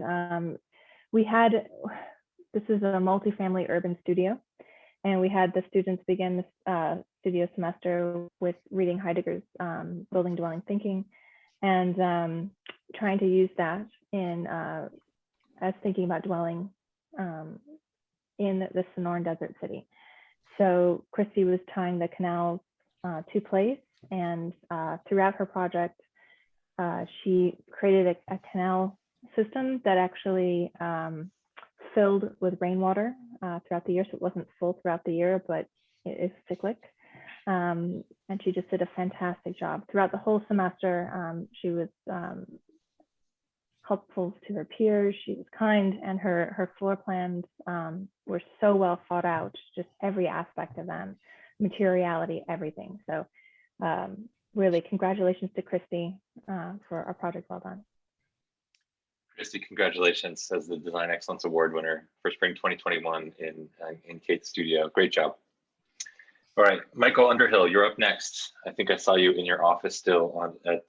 this is a multifamily urban studio, and we had the students begin this studio semester with reading Heidegger's Building Dwelling Thinking, and trying to use that in as thinking about dwelling in the Sonoran Desert City. So Christy was tying the canals to place, and throughout her project, she created a canal system that actually filled with rainwater throughout the year. So it wasn't full throughout the year, but it is cyclic. And she just did a fantastic job. Throughout the whole semester, she was helpful to her peers. She was kind, and her floor plans were so well thought out, just every aspect of them, materiality, everything. So really, congratulations to Christy for our project well done. Christy, congratulations as the Design Excellence Award winner for Spring 2021 in Kate's studio. Great job. All right, Michael Underhill, you're up next. I think I saw you in your office still at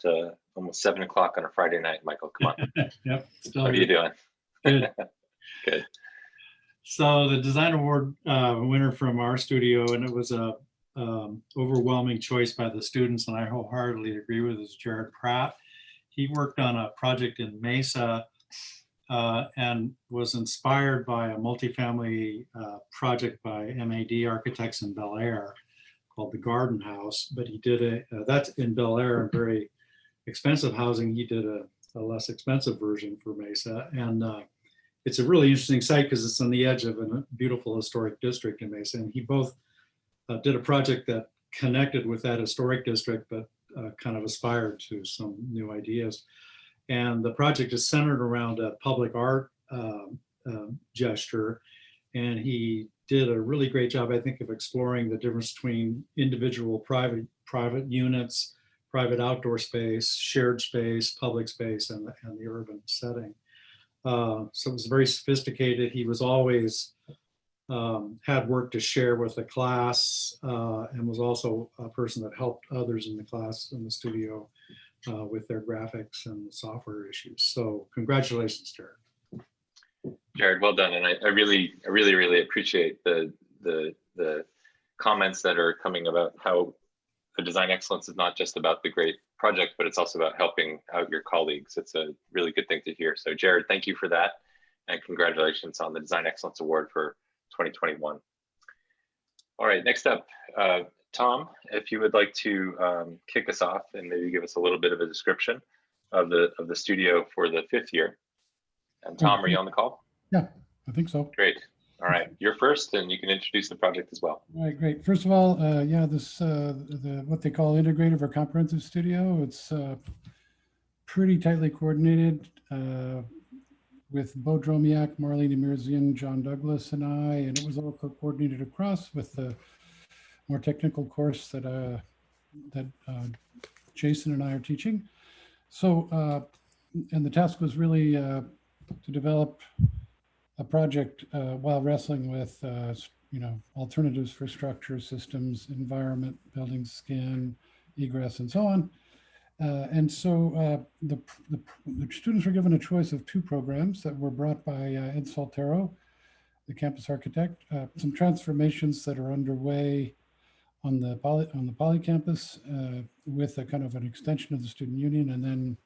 almost 7 o'clock on a Friday night. Michael, come on. Yep, still How are you doing? good. Good. So the design award winner from our studio, and it was a overwhelming choice by the students, and I wholeheartedly agree with, is Jared Pratt. He worked on a project in Mesa and was inspired by a multifamily project by MAD Architects in Bel Air called the Garden House. But he did that's in Bel Air, and very expensive housing. He did a less expensive version for Mesa. And it's a really interesting site because it's on the edge of a beautiful historic district in Mesa. And he both did a project that connected with that historic district, but kind of aspired to some new ideas. And the project is centered around a public art gesture. And he did a really great job, I think, of exploring the difference between individual private units, private outdoor space, shared space, public space, and the urban setting. So it was very sophisticated. He was always had work to share with the class, and was also a person that helped others in the class in the studio with their graphics and software issues. So congratulations, Jared. Jared, well done. And I really appreciate the comments that are coming about how the design excellence is not just about the great project, but it's also about helping out your colleagues. It's a really good thing to hear. So Jared, thank you for that. And congratulations on the Design Excellence Award for 2021. All right, next up, Tom, if you would like to kick us off and maybe give us a little bit of a description of the studio for the 5th year. And Tom, are you on the call? Yeah, I think so. Great. All right, you're first, and you can introduce the project as well. All right, great. First of all, yeah, this what they call integrative or comprehensive studio. It's pretty tightly coordinated with Beau, Marlene Emirzian, John Douglas, and I, and it was all coordinated across with the more technical course that Jason and I are teaching. So, and the task was really to develop a project while wrestling with, alternatives for structure, systems, environment, building, skin, egress, and so on. And so the students were given a choice of 2 programs that were brought by Ed Soltero, the campus architect, some transformations that are underway on the poly campus with a kind of an extension of the student union, and then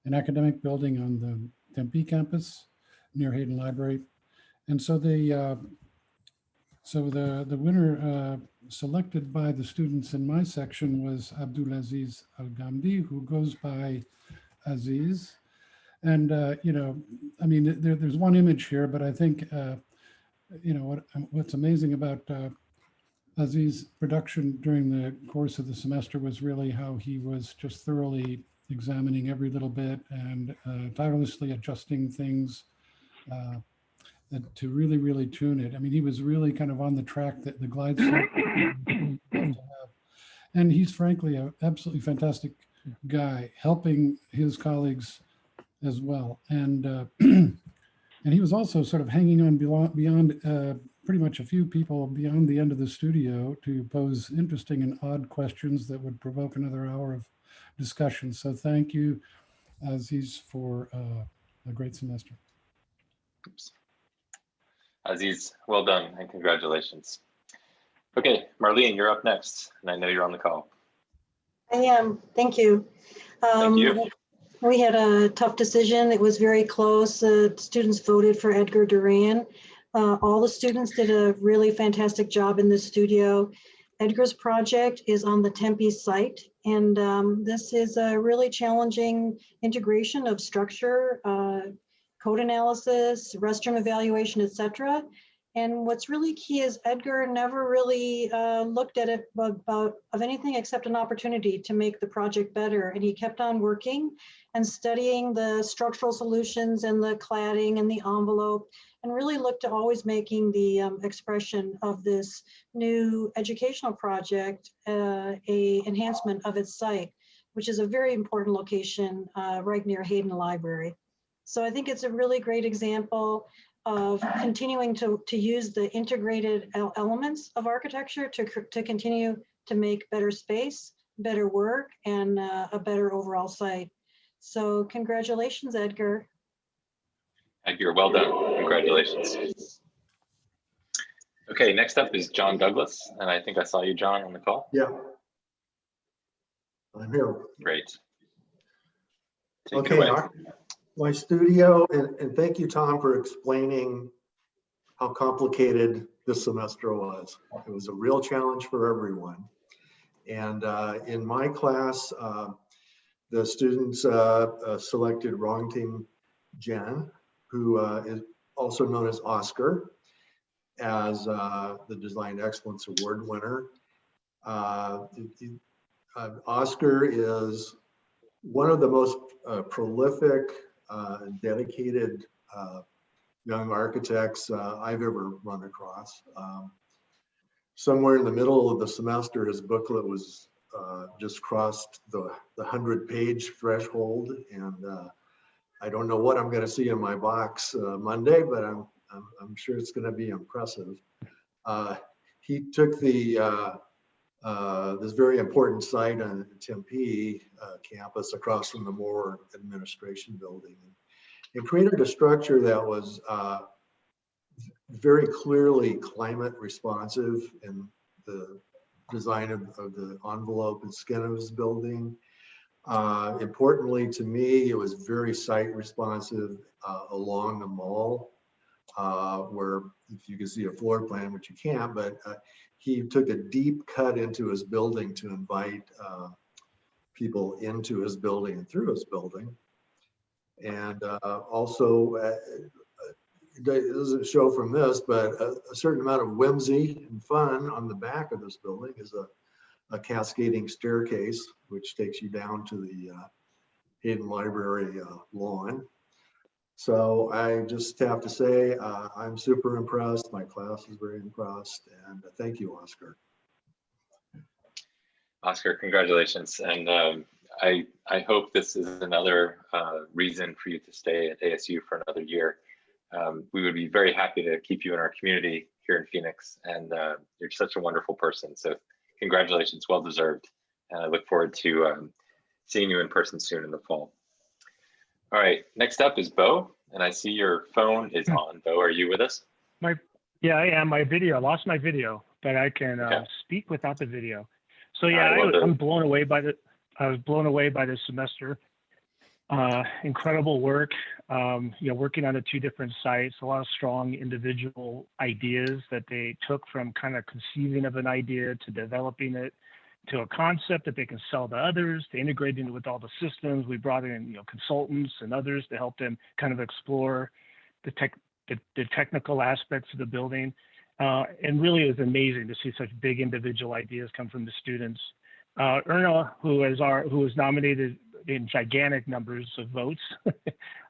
an academic building on the Tempe campus near Hayden Library. And so the winner selected by the students in my section was Abdulaziz Al-Ghamdi, who goes by Aziz. And, I mean, there's one image here, but I think, what's amazing about Aziz's production during the course of the semester was really how he was just thoroughly examining every little bit and tirelessly adjusting things to really tune it. I mean, he was really kind of on the track that the glide slope and he's frankly an absolutely fantastic guy, helping his colleagues as well. And and he was also sort of hanging on beyond pretty much a few people beyond the end of the studio to pose interesting and odd questions that would provoke another hour of discussion. So thank you, Aziz, for a great semester. Oops. Aziz, well done and congratulations. Okay, Marlene, you're up next, and I know you're on the call. I am, thank you. Thank you. We had a tough decision. It was very close. Students voted for Edgar Duran. All the students did a really fantastic job in the studio. Edgar's project is on the Tempe site, and this is a really challenging integration of structure, code analysis, restroom evaluation, etc. And what's really key is Edgar never really looked at it of anything except an opportunity to make the project better. And he kept on working and studying the structural solutions and the cladding and the envelope, and really looked to always making the expression of this new educational project a enhancement of its site, which is a very important location right near Hayden Library. So I think it's a really great example of continuing to use the integrated elements of architecture to continue to make better space, better work, and a better overall site. So congratulations, Edgar. Edgar, well done. Congratulations. Okay, next up is John Douglas, and I think I saw you, John, on the call. Yeah, I'm here. Great. Take it Okay, away. my studio, and thank you, Tom, for explaining how complicated this semester was. It was a real challenge for everyone. And in my class, the students selected Wrongting Jen, who is also known as Oscar, as the Design Excellence Award winner. Oscar is one of the most prolific, dedicated young architects I've ever run across. Somewhere in the middle of the semester, his booklet was just crossed the 100-page threshold, and I don't know what I'm going to see in my box Monday, but I'm sure it's going to be impressive. He took the this very important site on Tempe campus across from the Moore Administration Building, and created a structure that was very clearly climate responsive in the design of the envelope and skin of his building. Importantly to me, it was very site responsive along the mall, where if you can see a floor plan, which you can't, but he took a deep cut into his building to invite people into his building and through his building. And also, it doesn't show from this, but a certain amount of whimsy and fun on the back of this building is a cascading staircase, which takes you down to the Hayden Library lawn. So I just have to say, I'm super impressed. My class is very impressed, and thank you, Oscar. Oscar, congratulations. And I hope this is another reason for you to stay at ASU for another year. We would be very happy to keep you in our community here in Phoenix, and you're such a wonderful person. So congratulations, well deserved. And I look forward to seeing you in person soon in the fall. All right, next up is Beau, and I see your phone is on. Beau, are you with us? Yeah, I am. My video, I lost my video, but I can speak without the video. So yeah, I'm blown away by I was blown away by this semester. Incredible work, working on the 2 different sites, a lot of strong individual ideas that they took from kind of conceiving of an idea to developing it to a concept that they can sell to others, to integrating it with all the systems. We brought in, consultants and others to help them kind of explore the technical aspects of the building. And really, it was amazing to see such big individual ideas come from the students. Erna, who was nominated in gigantic numbers of votes,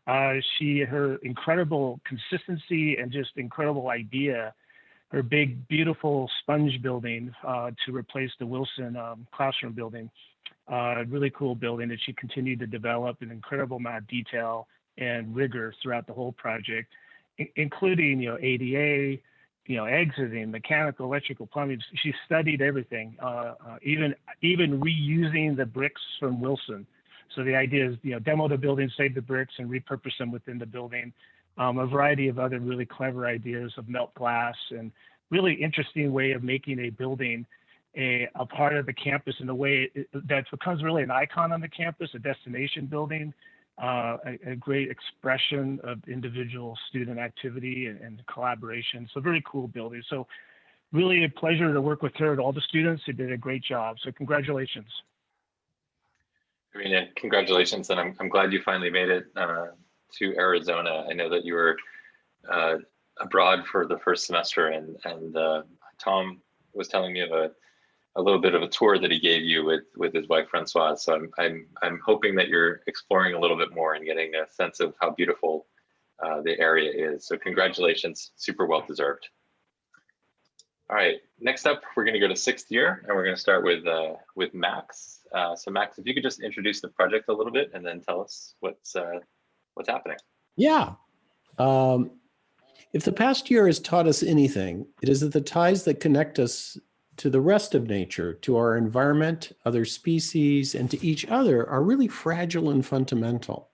her incredible consistency and just incredible idea, her big, beautiful sponge building to replace the Wilson classroom building, really cool building that she continued to develop an incredible amount of detail and rigor throughout the whole project, including, ADA, exiting, mechanical, electrical, plumbing. She studied everything, even reusing the bricks from Wilson. So the idea is, demo the building, save the bricks, and repurpose them within the building. A variety of other really clever ideas of melt glass, and really interesting way of making a building a part of the campus in a way that becomes really an icon on the campus, a destination building, a great expression of individual student activity and collaboration. So very cool building. So really a pleasure to work with her and all the students who did a great job. So congratulations. Karina, congratulations, and I'm glad you finally made it to Arizona. I know that you were abroad for the first semester, and Tom was telling me of a little bit of a tour that he gave you with his wife Francoise. So I'm hoping that you're exploring a little bit more and getting a sense of how beautiful the area is. So congratulations, super well deserved. All right, next up, we're going to go to 6th year, and we're going to start with Max. So Max, if you could just introduce the project a little bit and then tell us what's happening. Yeah. If the past year has taught us anything, it is that the ties that connect us to the rest of nature, to our environment, other species, and to each other are really fragile and fundamental.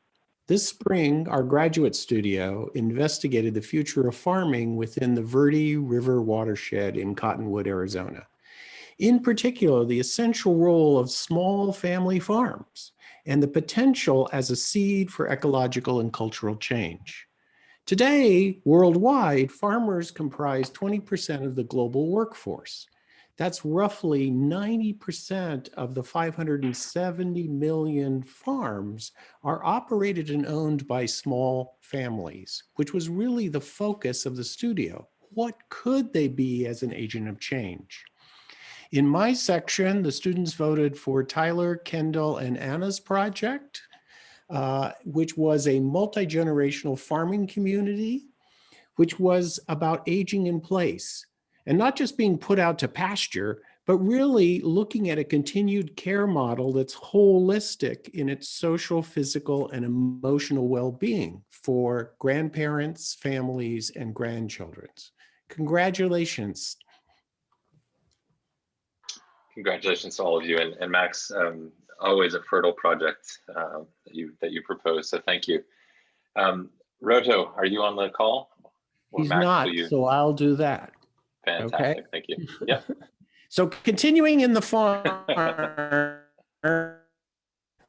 This spring, our graduate studio investigated the future of farming within the Verde River watershed in Cottonwood, Arizona. In particular, the essential role of small family farms and the potential as a seed for ecological and cultural change. Today, worldwide, farmers comprise 20% of the global workforce. That's roughly 90% of the 570 million farms are operated and owned by small families, which was really the focus of the studio. What could they be as an agent of change? In my section, the students voted for Tyler, Kendall, and Anna's project, which was a multi-generational farming community, which was about aging in place. And not just being put out to pasture, but really looking at a continued care model that's holistic in its social, physical, and emotional well-being for grandparents, families, and grandchildren. Congratulations. Congratulations to all of you. And Max, always a fertile project that you proposed, so thank you. Roto, are you on the call? Or He's Max, not, so I'll do that. Fantastic, Okay. Thank you. Yeah. So continuing in the farm,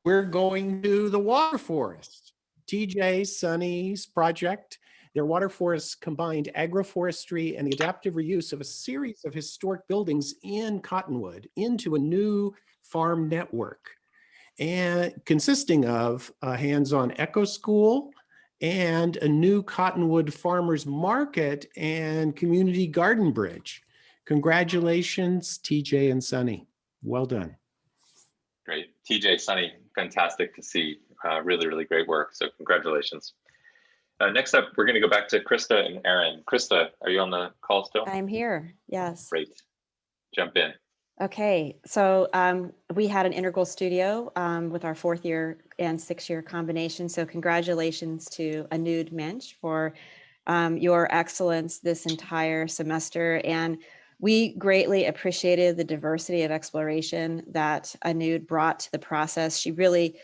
we're going to the water forest. TJ, Sunny's project. Their water forests combined agroforestry and the adaptive reuse of a series of historic buildings in Cottonwood into a new farm network, and consisting of a hands-on eco school and a new Cottonwood farmers market and community garden bridge. Congratulations, TJ and Sunny. Well done. Great. TJ, Sunny, fantastic to see. Really, really great work. So congratulations. Next up, we're going to go back to Krista and Aaron. Krista, are you on the call still? I'm here, yes. Great. Jump in. Okay, so we had an integral studio with our 4th year and 6th year combination. So congratulations to Anud Mensch for your excellence this entire semester. And we greatly appreciated the diversity of exploration that Anud brought to the process. She really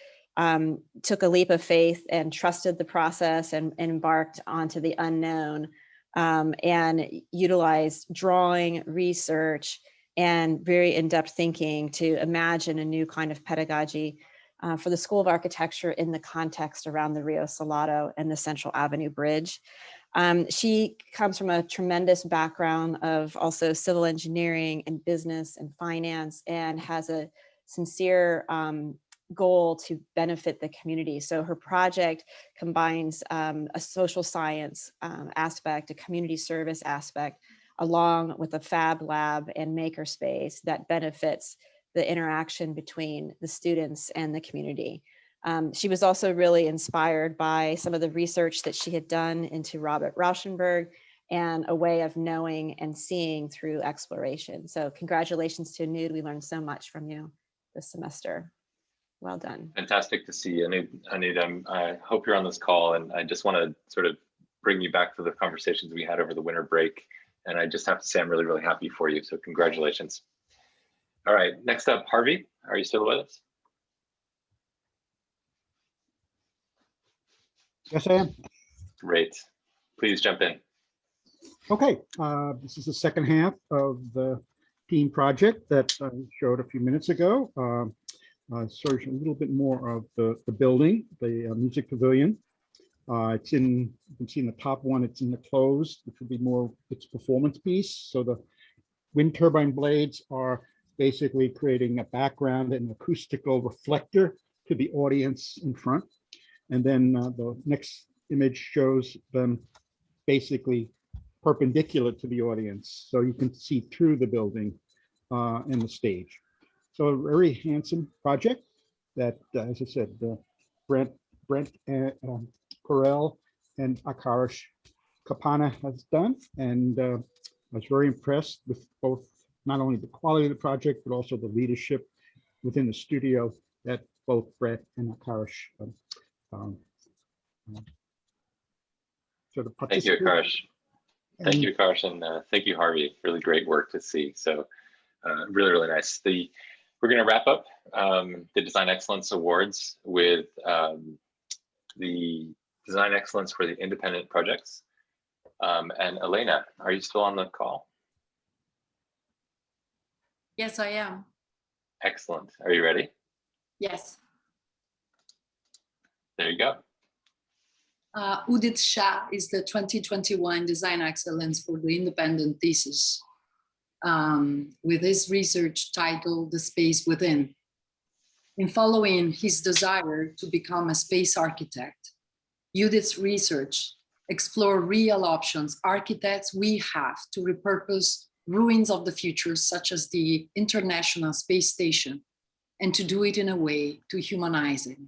took a leap of faith and trusted the process and embarked onto the unknown and utilized drawing, research, and very in-depth thinking to imagine a new kind of pedagogy for the School of Architecture in the context around the Rio Salado and the Central Avenue Bridge. She comes from a tremendous background of also civil engineering and business and finance, and has a sincere goal to benefit the community. So her project combines a social science aspect, a community service aspect, along with a fab lab and makerspace that benefits the interaction between the students and the community. She was also really inspired by some of the research that she had done into Robert Rauschenberg and a way of knowing and seeing through exploration. So congratulations to Anud. We learned so much from you this semester. Well done. Fantastic to see you, Anud. I hope you're on this call, and I just want to sort of bring you back to the conversations we had over the winter break. And I just have to say, I'm really, really happy for you. So congratulations. All right, next up, Harvey, are you still with us? Yes, I am. Great. Please jump in. Okay, this is the second half of the team project that I showed a few minutes ago. So a little bit more of the building, the music pavilion. It's in, you can see in the top one, it's in the closed, which would be more its performance piece. So the wind turbine blades are basically creating a background and acoustical reflector to the audience in front. And then the next image shows them basically perpendicular to the audience. So you can see through the building and the stage. So a very handsome project that, as I said, Brent Correll and Akarish Kapana has done. And I was very impressed with both, not only the quality of the project, but also the leadership within the studio that both Brett and Akarish sort of Thank you, Akarish. Thank you, Karsh, and thank you, Harvey. Really great work to see. So really, really nice. We're going to wrap up the Design Excellence Awards with the Design Excellence for the independent projects. And Elena, are you still on the call? Yes, I am. Excellent. Are you ready? Yes. There you go. Udit Shah is the 2021 Design Excellence for the Independent Thesis with his research titled The Space Within. In following his desire to become a space architect, Udit's research explored real options architects we have to repurpose ruins of the future, such as the International Space Station, and to do it in a way to humanize it.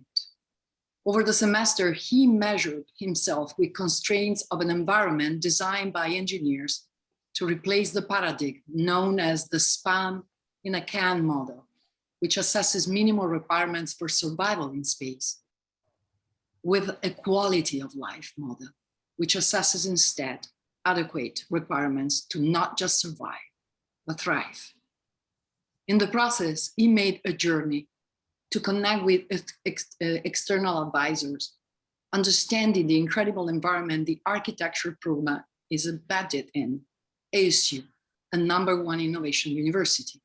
Over the semester, he measured himself with constraints of an environment designed by engineers to replace the paradigm known as the spam in a can model, which assesses minimal requirements for survival in space, with a quality of life model, which assesses instead adequate requirements to not just survive, but thrive. In the process, he made a journey to connect with external advisors, understanding the incredible environment the architecture program is embedded in, ASU, a #1 innovation university.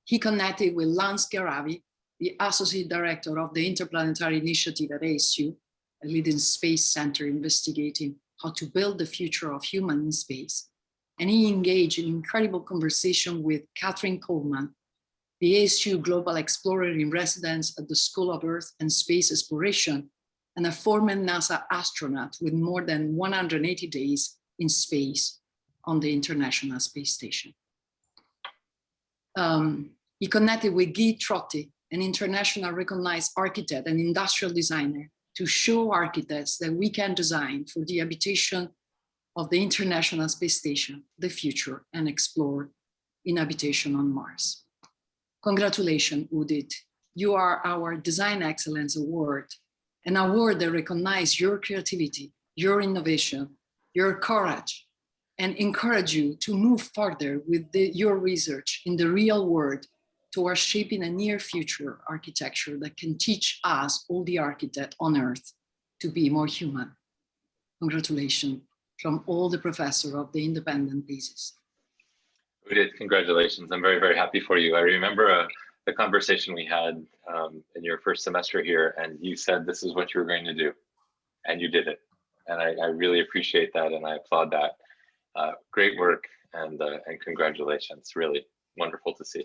He connected with Lance Garavi, the Associate Director of the Interplanetary Initiative at ASU, a leading space center investigating how to build the future of human in space. And he engaged in incredible conversation with Catherine Coleman, the ASU Global Explorer in Residence at the School of Earth and Space Exploration, and a former NASA astronaut with more than 180 days in space on the International Space Station. He connected with Guy Trotti, an international recognized architect and industrial designer, to show architects that we can design for the habitation of the International Space Station, the future, and explore in habitation on Mars. Congratulations, Udit. You are our Design Excellence Award, an award that recognizes your creativity, your innovation, your courage, and encourage you to move further with your research in the real world towards shaping a near future architecture that can teach us, all the architects on Earth, to be more human. Congratulations from all the professors of the independent thesis. Udit, congratulations. I'm very, very happy for you. I remember the conversation we had in your first semester here, and you said this is what you were going to do, and you did it. And I really appreciate that, and I applaud that. Great work, and congratulations. Really wonderful to see.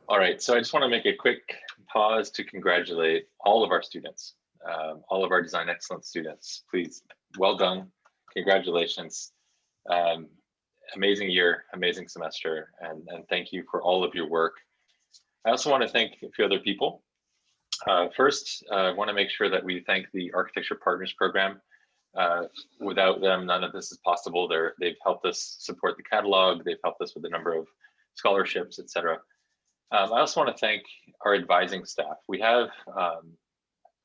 All right, so I just want to make a quick pause to congratulate all of our students, all of our Design Excellence students. Please, well done. Congratulations. Amazing year, amazing semester, and thank you for all of your work. I also want to thank a few other people. First, I want to make sure that we thank the Architecture Partners Program. Without them, none of this is possible. They've helped us support the catalog. They've helped us with a number of scholarships, etc. I also want to thank our advising staff. We have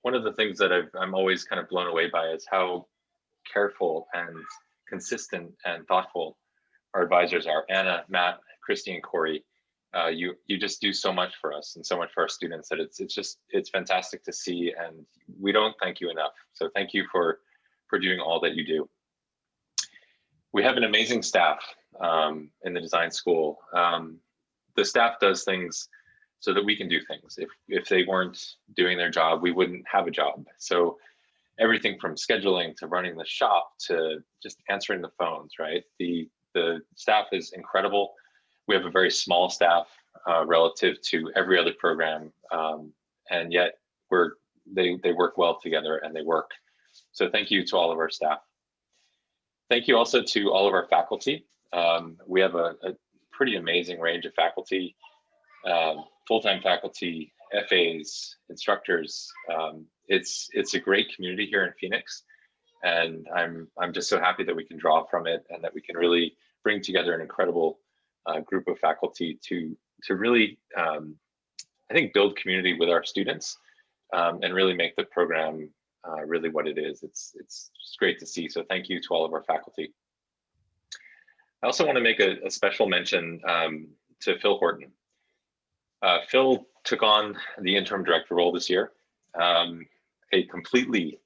one of the things that I'm always kind of blown away by is how careful and consistent and thoughtful our advisors are. Anna, Matt, Christy, and Corey. You just do so much for us and so much for our students that it's fantastic to see, and we don't thank you enough. So thank you for doing all that you do. We have an amazing staff in the design school. The staff does things so that we can do things. If they weren't doing their job, we wouldn't have a job. So everything from scheduling to running the shop to just answering the phones, right? The staff is incredible. We have a very small staff relative to every other program, and yet they work well together and they work. So thank you to all of our staff. Thank you also to all of our faculty. We have a pretty amazing range of faculty, full-time faculty, FAs, instructors. It's a great community here in Phoenix, and I'm just so happy that we can draw from it and that we can really bring together an incredible group of faculty to really, I think, build community with our students and really make the program really what it is. It's just great to see. So thank you to all of our faculty. I also want to make a special mention to Phil Horton. Phil took on the interim director role this year, a completely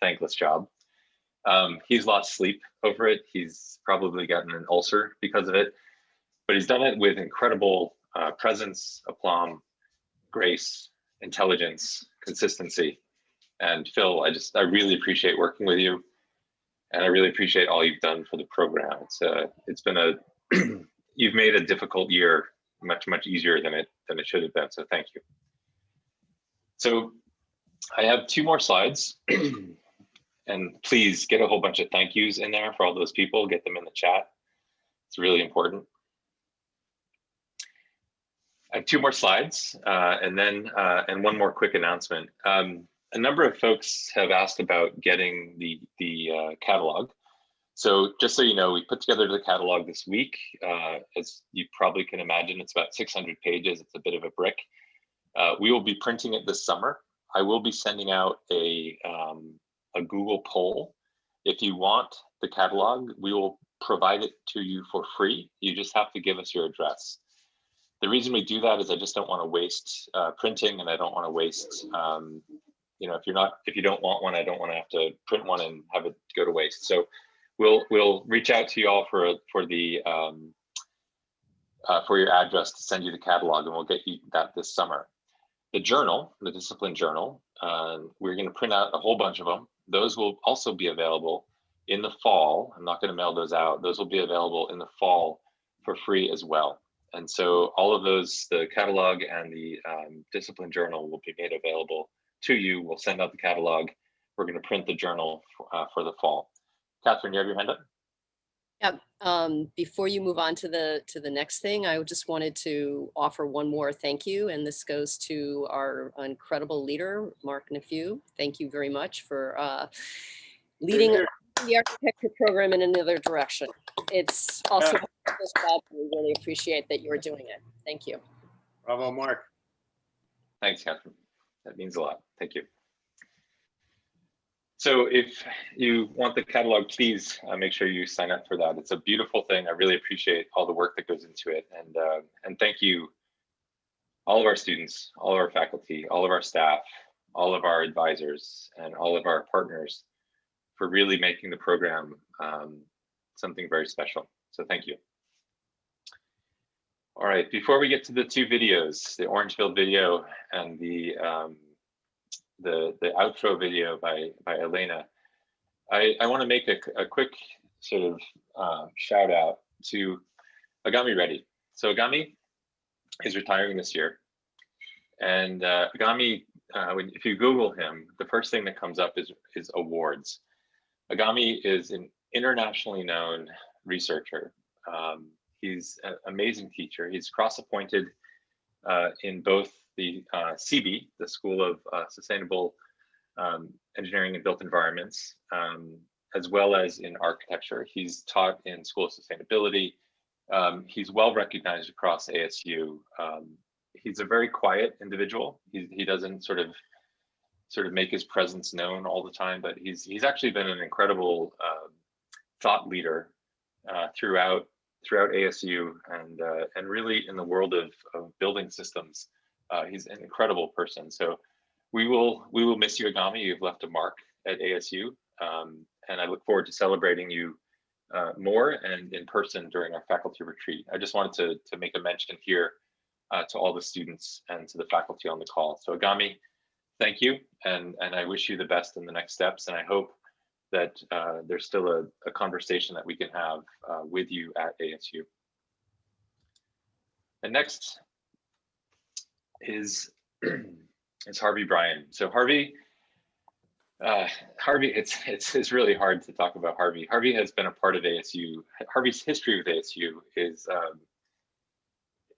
thankless job. He's lost sleep over it. He's probably gotten an ulcer because of it, but he's done it with incredible presence, aplomb, grace, intelligence, consistency. And Phil, I really appreciate working with you, and I really appreciate all you've done for the program. It's been you've made a difficult year much easier than it should have been. So thank you. So I have 2 more slides, and please get a whole bunch of thank yous in there for all those people. Get them in the chat. It's really important. I have 2 more slides, and then and one more quick announcement. A number of folks have asked about getting the catalog. So just so you know, we put together the catalog this week. As you probably can imagine, it's about 600 pages. It's a bit of a brick. We will be printing it this summer. I will be sending out a Google poll. If you want the catalog, we will provide it to you for free. You just have to give us your address. The reason we do that is I just don't want to waste printing, and I don't want to waste, you know, if you don't want one, I don't want to have to print one and have it go to waste. So we'll reach out to you all for your address to send you the catalog, and we'll get you that this summer. The journal, the discipline journal, we're going to print out a whole bunch of them. Those will also be available in the fall. I'm not going to mail those out. Those will be available in the fall for free as well. And so all of those, the catalog and the discipline journal, will be made available to you. We'll send out the catalog. We're going to print the journal for the fall. Catherine, you have your hand up? Yeah. Before you move on to the next thing, I just wanted to offer one more thank you, and this goes to our incredible leader, Marc Neveu. Thank you very much for leading the architecture program in another direction. It's also a job. We really appreciate that you're doing it. Thank you. Bravo, Mark. Thanks, Catherine. That means a lot. Thank you. So if you want the catalog, please make sure you sign up for that. It's a beautiful thing. I really appreciate all the work that goes into it. And thank you, all of our students, all of our faculty, all of our staff, all of our advisors, and all of our partners for really making the program something very special. So thank you. All right, before we get to the 2 videos, the Orangeville video and the outro video by Elena, I want to make a quick sort of shout out to Agami Reddy. So Agami is retiring this year, and Agami, if you Google him, the first thing that comes up is awards. Agami is an internationally known researcher. He's an amazing teacher. He's cross-appointed in both the CB, the School of Sustainable Engineering and Built Environments, as well as in architecture. He's taught in School of Sustainability. He's well recognized across ASU. He's a very quiet individual. He doesn't sort of make his presence known all the time, but he's actually been an incredible thought leader throughout ASU and really in the world of building systems. He's an incredible person. So we will miss you, Agami. You've left a mark at ASU, and I look forward to celebrating you more and in person during our faculty retreat. I just wanted to make a mention here to all the students and to the faculty on the call. So Agami, thank you, and I wish you the best in the next steps, and I hope that there's still a conversation that we can have with you at ASU. And next is Harvey Bryan. So Harvey, it's really hard to talk about Harvey. Harvey has been a part of ASU. Harvey's history with ASU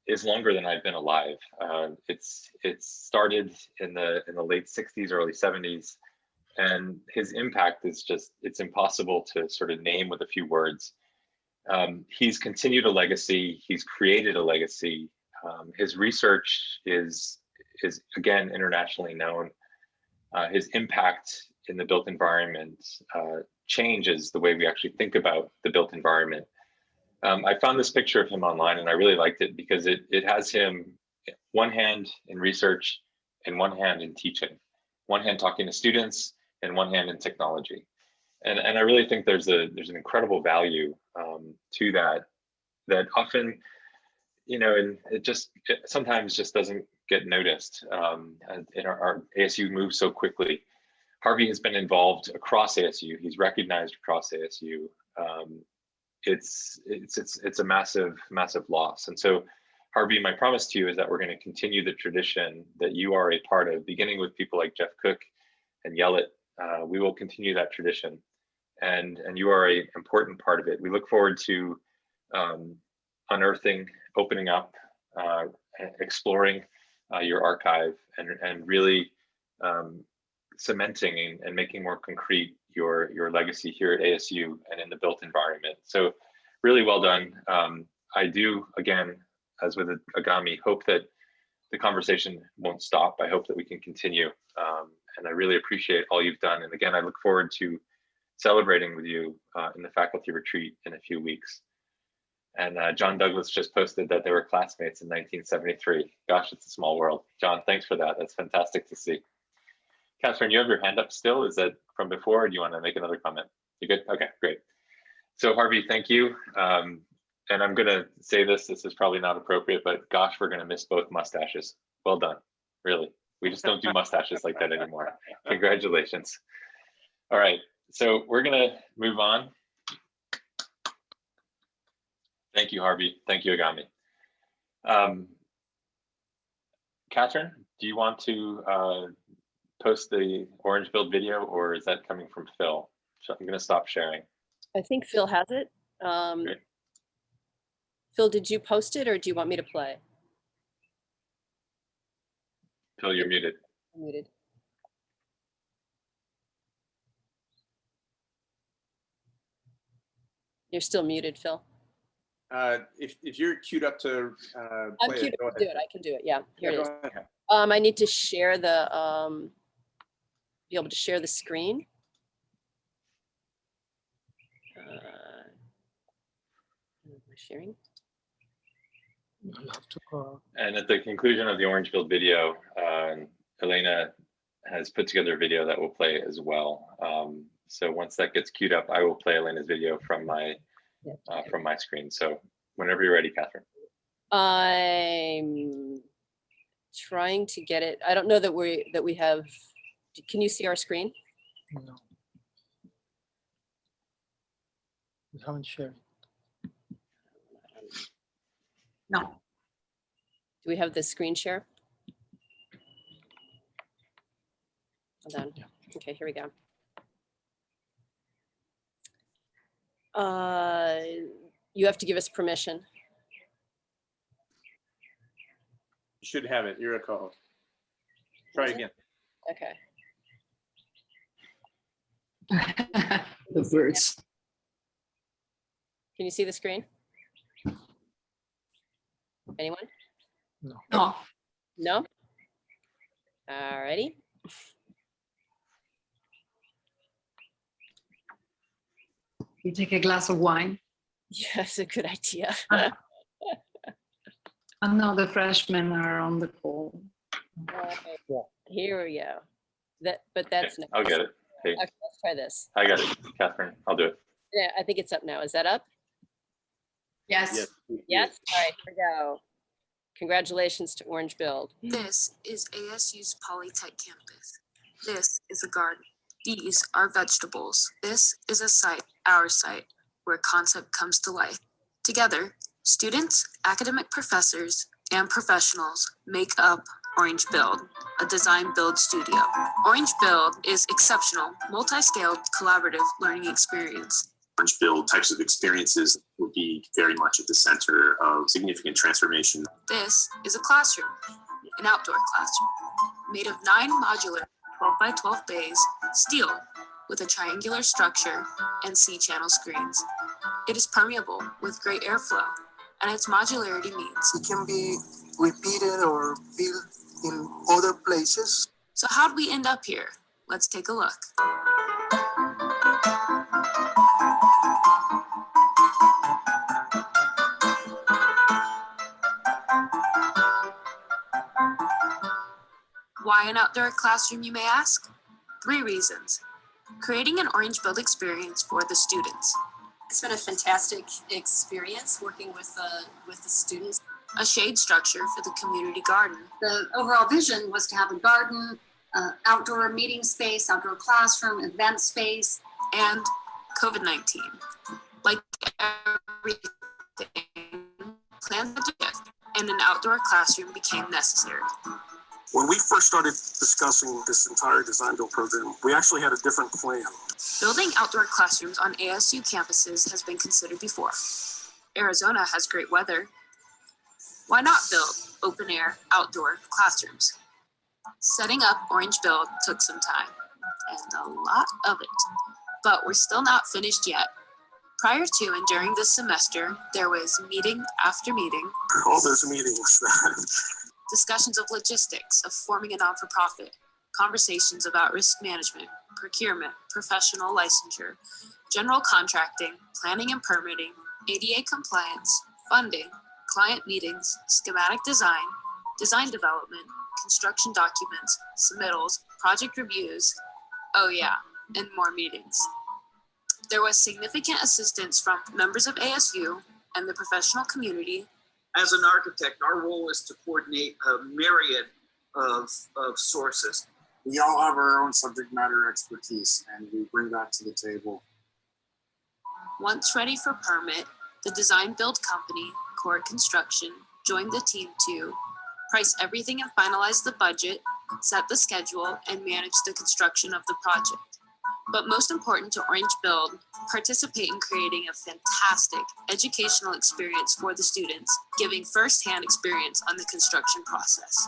is longer than I've been alive. It's started in the late 60s, early 70s. And his impact is it's impossible to sort of name with a few words. He's continued a legacy, he's created a legacy. His research is again, internationally known. his impact in the built environment changes the way we actually think about the built environment. I found this picture of him online and I really liked it because it has him one hand in research and one hand in teaching, one hand talking to students and one hand in technology. And I really think there's an incredible value to that often, and it sometimes just doesn't get noticed. And our ASU moves so quickly. Harvey has been involved across ASU. He's recognized across ASU. It's a massive, massive loss. And so, Harvey, my promise to you is that we're going to continue the tradition that you are a part of, beginning with people like Jeff Cook and Yellit. We will continue that tradition, and you are an important part of it. We look forward to unearthing, opening up, exploring your archive, and really cementing and making more concrete your legacy here at ASU and in the built environment. So really well done. I do, again, as with Agami, hope that the conversation won't stop. I hope that we can continue. And I really appreciate all you've done. And again, I look forward to celebrating with you in the faculty retreat in a few weeks. And John Douglas just posted that they were classmates in 1973. Gosh, it's a small world. John, thanks for that. That's fantastic to see. Catherine, you have your hand up still. Is that from before, or do you want to make another comment? You good? Okay, great. So Harvey, thank you. And I'm gonna say this is probably not appropriate, but gosh, we're gonna miss both mustaches. Well done, really. We just don't do mustaches like that anymore. Congratulations. All right, so we're gonna move on. Thank you, Harvey. Thank you, Agami. Catherine, do you want to post the orange build video, or is that coming from Phil? So I'm going to stop sharing. I think Phil has it. Phil, did you post it or do you want me to play? Phil, you're muted. I'm muted. You're still muted, Phil. If you're queued up to I'm play queued it, go up to ahead. do it. I can do it. Yeah, here Yeah, it is. go ahead. I need to share the, be able to share the screen. Sharing. And at the conclusion of the orange build video, Elena has put together a video that will play as well. So once that gets queued up, I will play Elena's video from my screen. So whenever you're ready, Catherine. I'm trying to get it. I don't know that we have. Can you see our screen? No. We haven't shared. No. Do we have the screen share? Hold on. Yeah. Okay, here we go. You have to give us permission. You should have it. You're a co-host. Try again. Okay. The birds. Can you see the screen? Anyone? No. No. No? All righty. You take a glass of wine. Yeah, that's a good idea. I know the freshmen are on the call. Okay. Here we go. But that's Okay, next. I'll get it. Hey, Okay, let's try this. I got it, Catherine. I'll do it. Yeah, I think it's up now. Is that up? Yes. Yes. All right, here we go. Congratulations to Orange Build. This is ASU's Polytech campus. This is a garden. These are vegetables. This is a site, our site, where concept comes to life. Together, students, academic professors, and professionals make up Orange Build, a design build studio. Orange Build is exceptional, multi-scaled, collaborative learning experience. Orange Build types of experiences will be very much at the center of significant transformation. This is a classroom, an outdoor classroom, made of 9 modular 12 by 12 bays, steel, with a triangular structure and C-channel screens. It is permeable with great airflow, and its modularity means it can be repeated or built in other places. So how'd we end up here? Let's take a look. Why an outdoor classroom, you may ask? 3 reasons. Creating an orange build experience for the students. It's been a fantastic experience working with the students. A shade structure for the community garden. The overall vision was to have a garden, outdoor meeting space, outdoor classroom, event space. And COVID-19. Like everything, plans had to shift, and an outdoor classroom became necessary. When we first started discussing this entire design build program, we actually had a different plan. Building outdoor classrooms on ASU campuses has been considered before. Arizona has great weather. Why not build open air outdoor classrooms? Setting up Orange Build took some time, and a lot of it, but we're still not finished yet. Prior to and during this semester, there was meeting after meeting. All those meetings. Discussions of logistics of forming a non-for-profit, conversations about risk management, procurement, professional licensure, general contracting, planning and permitting, ADA compliance, funding, client meetings, schematic design, design development, construction documents, submittals, project reviews, oh yeah, and more meetings. There was significant assistance from members of ASU and the professional community. As an architect, our role is to coordinate a myriad of sources. We all have our own subject matter expertise, and we bring that to the table. Once ready for permit, the design build company, Cord Construction, joined the team to price everything and finalize the budget, set the schedule, and manage the construction of the project. But most important to Orange Build, participate in creating a fantastic educational experience for the students, giving firsthand experience on the construction process.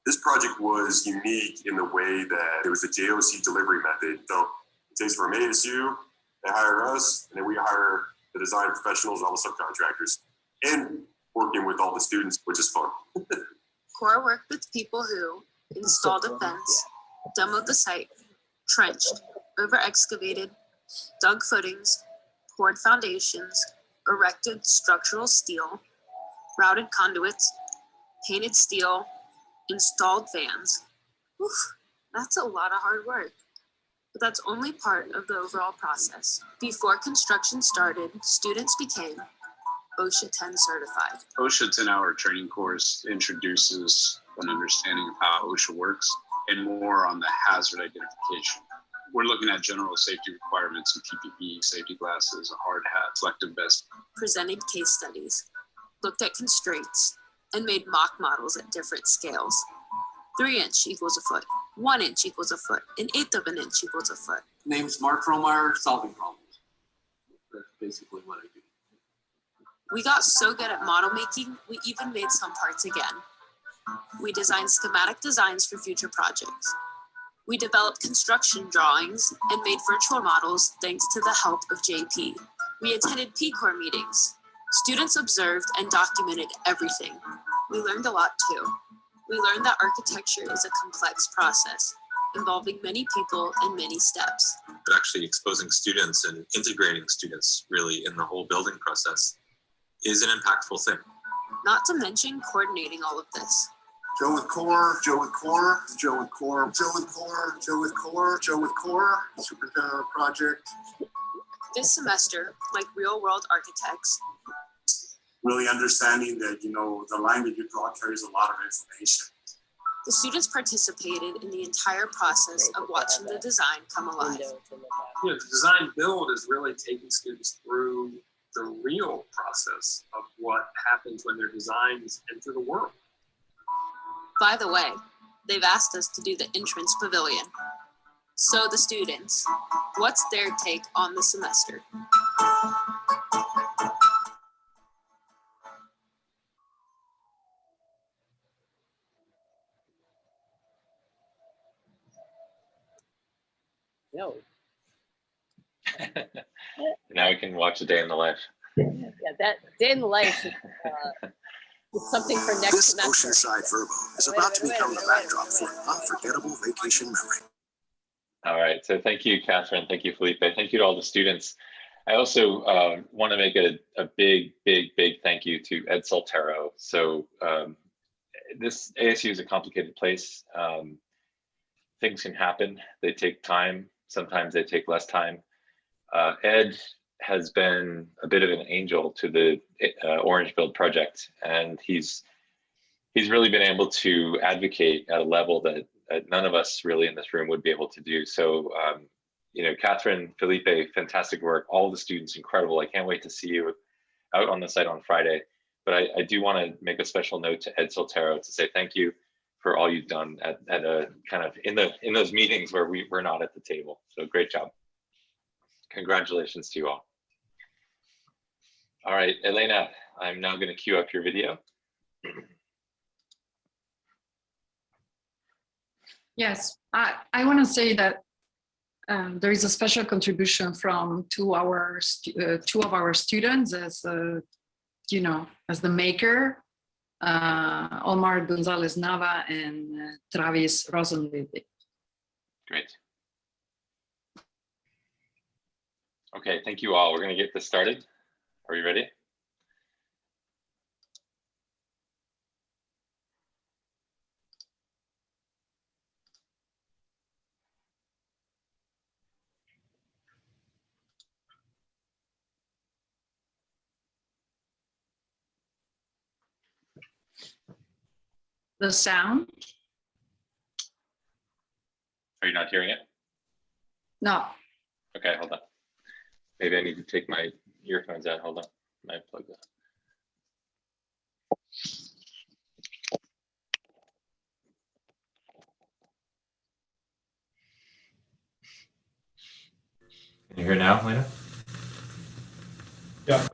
This project was unique in the way that it was a JOC delivery method. So it takes from ASU, they hire us, and then we hire the design professionals, all the subcontractors, and working with all the students, which is fun. Core worked with people who installed a fence, demoed the site, trenched, over-excavated, dug footings, poured foundations, erected structural steel, routed conduits, painted steel, installed fans. Oof, that's a lot of hard work. But that's only part of the overall process. Before construction started, students became OSHA 10 certified. OSHA 10-hour training course introduces an understanding of how OSHA works and more on the hazard identification. We're looking at general safety requirements and PPE, safety glasses, a hard hat, selective vest. Presented case studies, looked at constraints, and made mock models at different scales. 3 inch equals a foot, 1 inch equals a foot, 1/8 of an inch equals a foot. Name's Mark Fromeyer, solving problems. That's basically what I do. We got so good at model making, we even made some parts again. We designed schematic designs for future projects. We developed construction drawings and made virtual models thanks to the help of JP. We attended P-Core meetings. Students observed and documented everything. We learned a lot too. We learned that architecture is a complex process, involving many people and many steps. But actually exposing students and integrating students really in the whole building process is an impactful thing. Not to mention coordinating all of this. Joe with core, Joe with core, Joe with core, Joe with core, Joe with core, Joe with core, superintendent of the project. This semester, like real world architects, Really understanding that, the line that you draw carries a lot of information. the students participated in the entire process of watching the design come alive. The design build is really taking students through the real process of what happens when their designs enter the world. By the way, they've asked us to do the entrance pavilion. So the students, what's their take on the semester? No. Now we can watch a day in the life. Yeah, that day in the life is something for next This semester. oceanside verbo is about to become the backdrop for an unforgettable vacation memory. All right, so thank you, Catherine. Thank you, Felipe. Thank you to all the students. I also want to make a big thank you to Ed Soltero. So this ASU is a complicated place. Things can happen. They take time. Sometimes they take less time. Ed has been a bit of an angel to the Orange Build project, and he's really been able to advocate at a level that none of us really in this room would be able to do. So, you know, Catherine, Felipe, fantastic work. All the students, incredible. I can't wait to see you out on the site on Friday. But I do want to make a special note to Ed Soltero to say thank you for all you've done at a kind of in those meetings where we're not at the table. So great job. Congratulations to you all. All right, Elena, I'm now going to queue up your video. Yes, I want to say that there is a special contribution from two of our students as you know, as the maker, Omar Gonzalez Nava and Travis Rosenlevy. Great. Okay, thank you all. We're going to get this started. Are you ready? The sound? Are you not hearing it? No. Okay, hold on. Maybe I need to take my earphones out. Hold on. I plug that. Can you hear now, Lena? Yeah.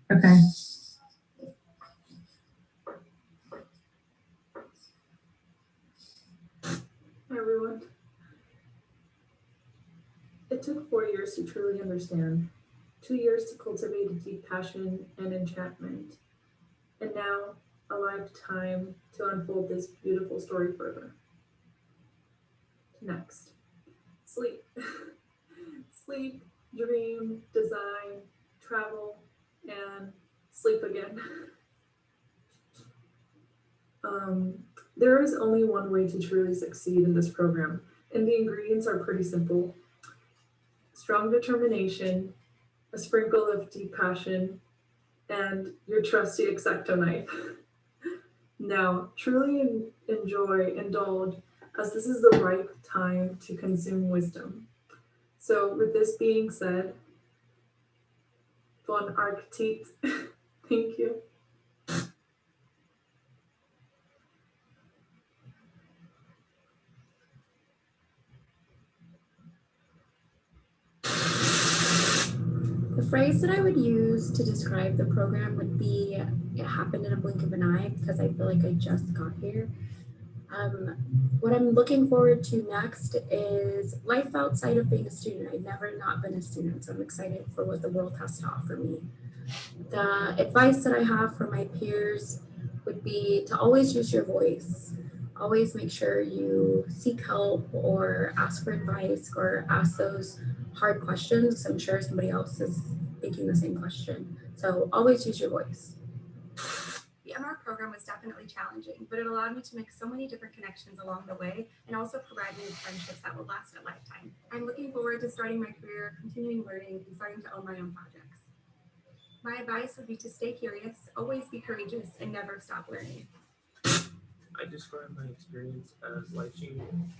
Okay. Hi everyone. It took 4 years to truly understand, 2 years to cultivate a deep passion and enchantment, and now a lifetime to unfold this beautiful story further. Next, sleep. Sleep, dream, design, travel, and sleep again. There is only one way to truly succeed in this program, and the ingredients are pretty simple. Strong determination, a sprinkle of deep passion, and your trusty X-Acto knife. Now, truly indulge, as this is the ripe time to consume wisdom. So with this being said, bon architect, thank you. The phrase that I would use to describe the program would be, it happened in a blink of an eye, because I feel like I just got here. What I'm looking forward to next is life outside of being a student. I've never not been a student, so I'm excited for what the world has to offer me. The advice that I have for my peers would be to always use your voice. Always make sure you seek help or ask for advice or ask those hard questions. I'm sure somebody else is thinking the same question. So always use your voice. The MR program was definitely challenging, but it allowed me to make so many different connections along the way and also provide me with friendships that will last a lifetime. I'm looking forward to starting my career, continuing learning, and starting to own my own projects. My advice would be to stay curious, always be courageous, and never stop learning. I describe my experience as life-changing,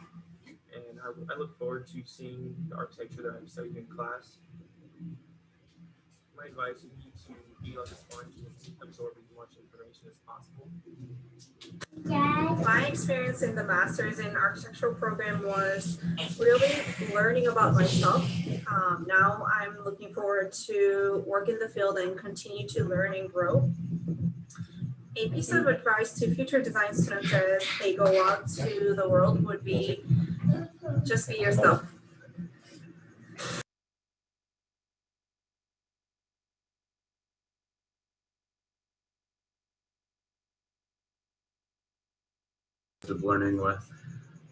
and I look forward to seeing the architecture that I'm studying in class. My advice would be to be like a sponge and absorb as much information as possible. My experience in the Master's in Architectural program was really learning about myself. Now I'm looking forward to work in the field and continue to learn and grow. A piece of advice to future design students as they go out to the world would be just be yourself. Of learning with.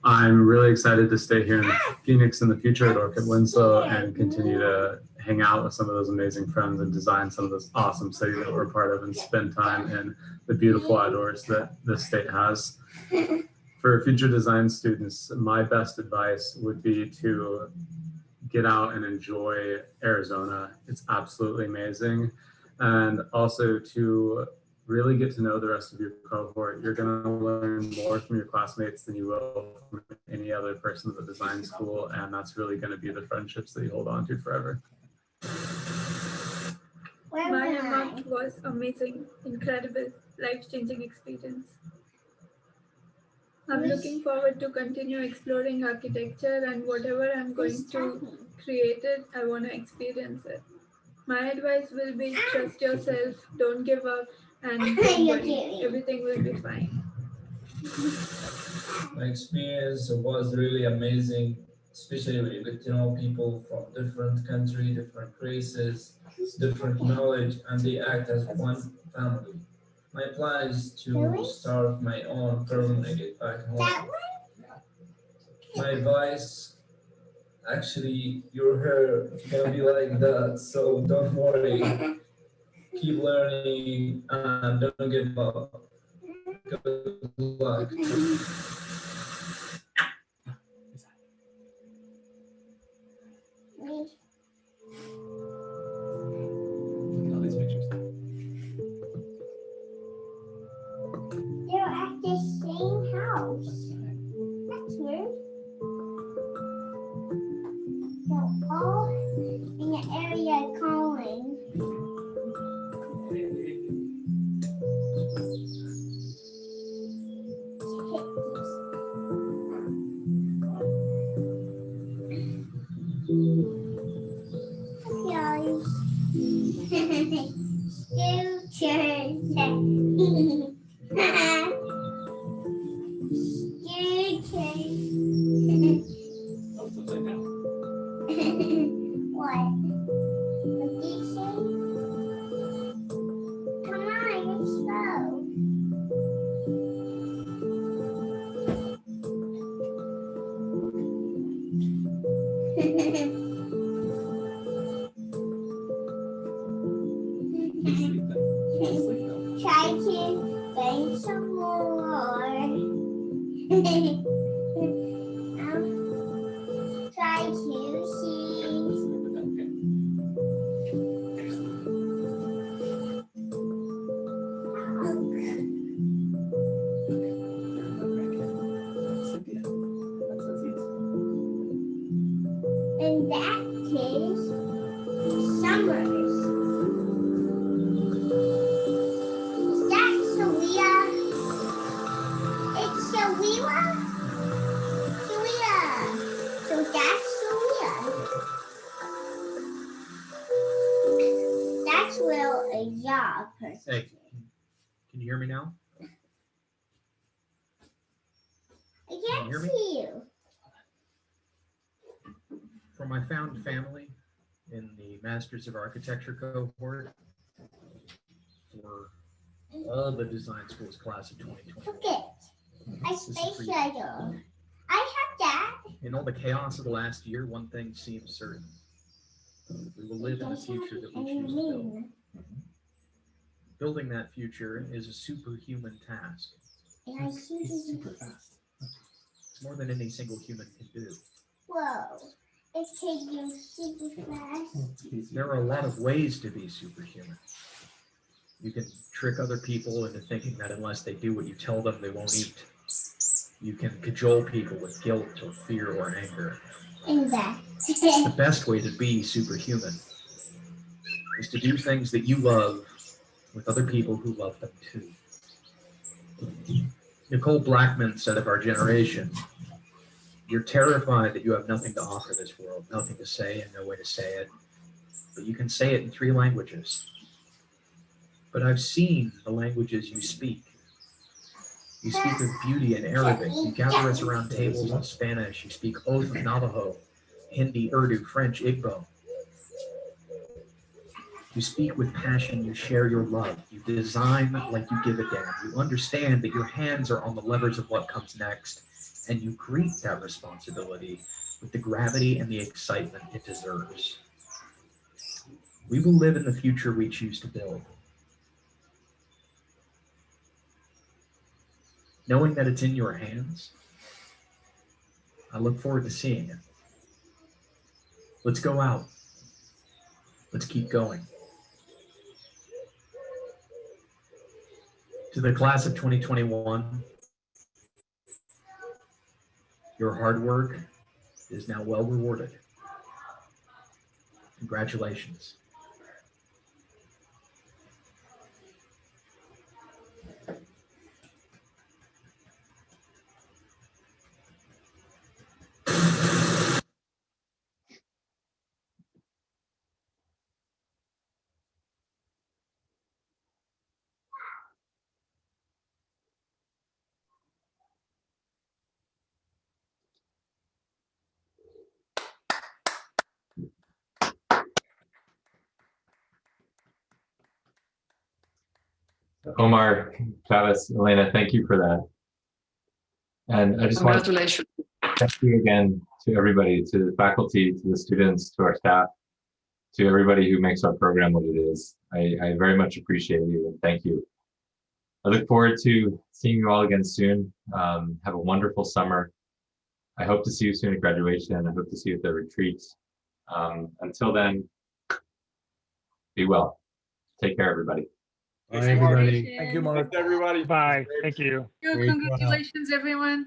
I'm really excited to stay here in Phoenix in the future at Orchid Winslow and continue to hang out with some of those amazing friends and design some of this awesome city that we're part of and spend time in the beautiful outdoors that this state has. For future design students, my best advice would be to get out and enjoy Arizona. It's absolutely amazing. And also to really get to know the rest of your cohort. You're going to learn more from your classmates than you will from any other person at the design school, and that's really going to be the friendships that you hold on to forever. My MR was amazing, incredible, life-changing experience. I'm looking forward to continue exploring architecture, and whatever I'm going to create it, I want to experience it. My advice will be trust yourself, don't give up, and don't worry, everything will be fine. My experience was really amazing, especially when you get to know people from different countries, different races, different knowledge, and they act as one family. My plan is to start my own firm when I get back home. My advice, actually, your hair is gonna be like that, so don't worry. Keep learning and don't give up. Good luck. They're at the same house. That's weird. They're all in the area calling. Try to bang some more. Try to see. And that is summers. Is that Salia? It's Salia? Salia. So that's Salia. That's real a job person. Hey, can you hear me now? I can't see you. For my found family in the Masters of Architecture cohort for all the design schools class of 2020. Look it. A space shuttle. I have that. In all the chaos of the last year, one thing seems certain. We will live in the future that we choose to build. Building that future is a superhuman task. It's super fast. It's more than any single human can do. Whoa. It's taking super fast. There are a lot of ways to be superhuman. You can trick other people into thinking that unless they do what you tell them, they won't eat. You can cajole people with guilt or fear or anger. And that. The best way to be superhuman is to do things that you love with other people who love them too. Nicole Blackman said of our generation, "You're terrified that you have nothing to offer this world, nothing to say and no way to say it, but you can say it in 3 languages. But I've seen the languages you speak. You speak of beauty in Arabic, you gather us around tables in Spanish, you speak oath of Navajo, Hindi, Urdu, French, Igbo. You speak with passion, you share your love, you design like you give a damn, you understand that your hands are on the levers of what comes next, and you greet that responsibility with the gravity and the excitement it deserves. We will live in the future we choose to build. Knowing that it's in your hands, I look forward to seeing it. Let's go out. Let's keep going. To the class of 2021, your hard work is now well rewarded. Congratulations. Omar, Travis, Elena, thank you for that. And I just want to thank you again to everybody, to the faculty, to the students, to our staff, to everybody who makes our program what it is. I very much appreciate you and thank you. I look forward to seeing you all again soon. Have a wonderful summer. I hope to see you soon at graduation. I hope to see you at the retreat. Until then, be well. Take care, everybody. Bye, everybody. Thank you, Mark. Everybody. Bye. Thank you. Congratulations, everyone.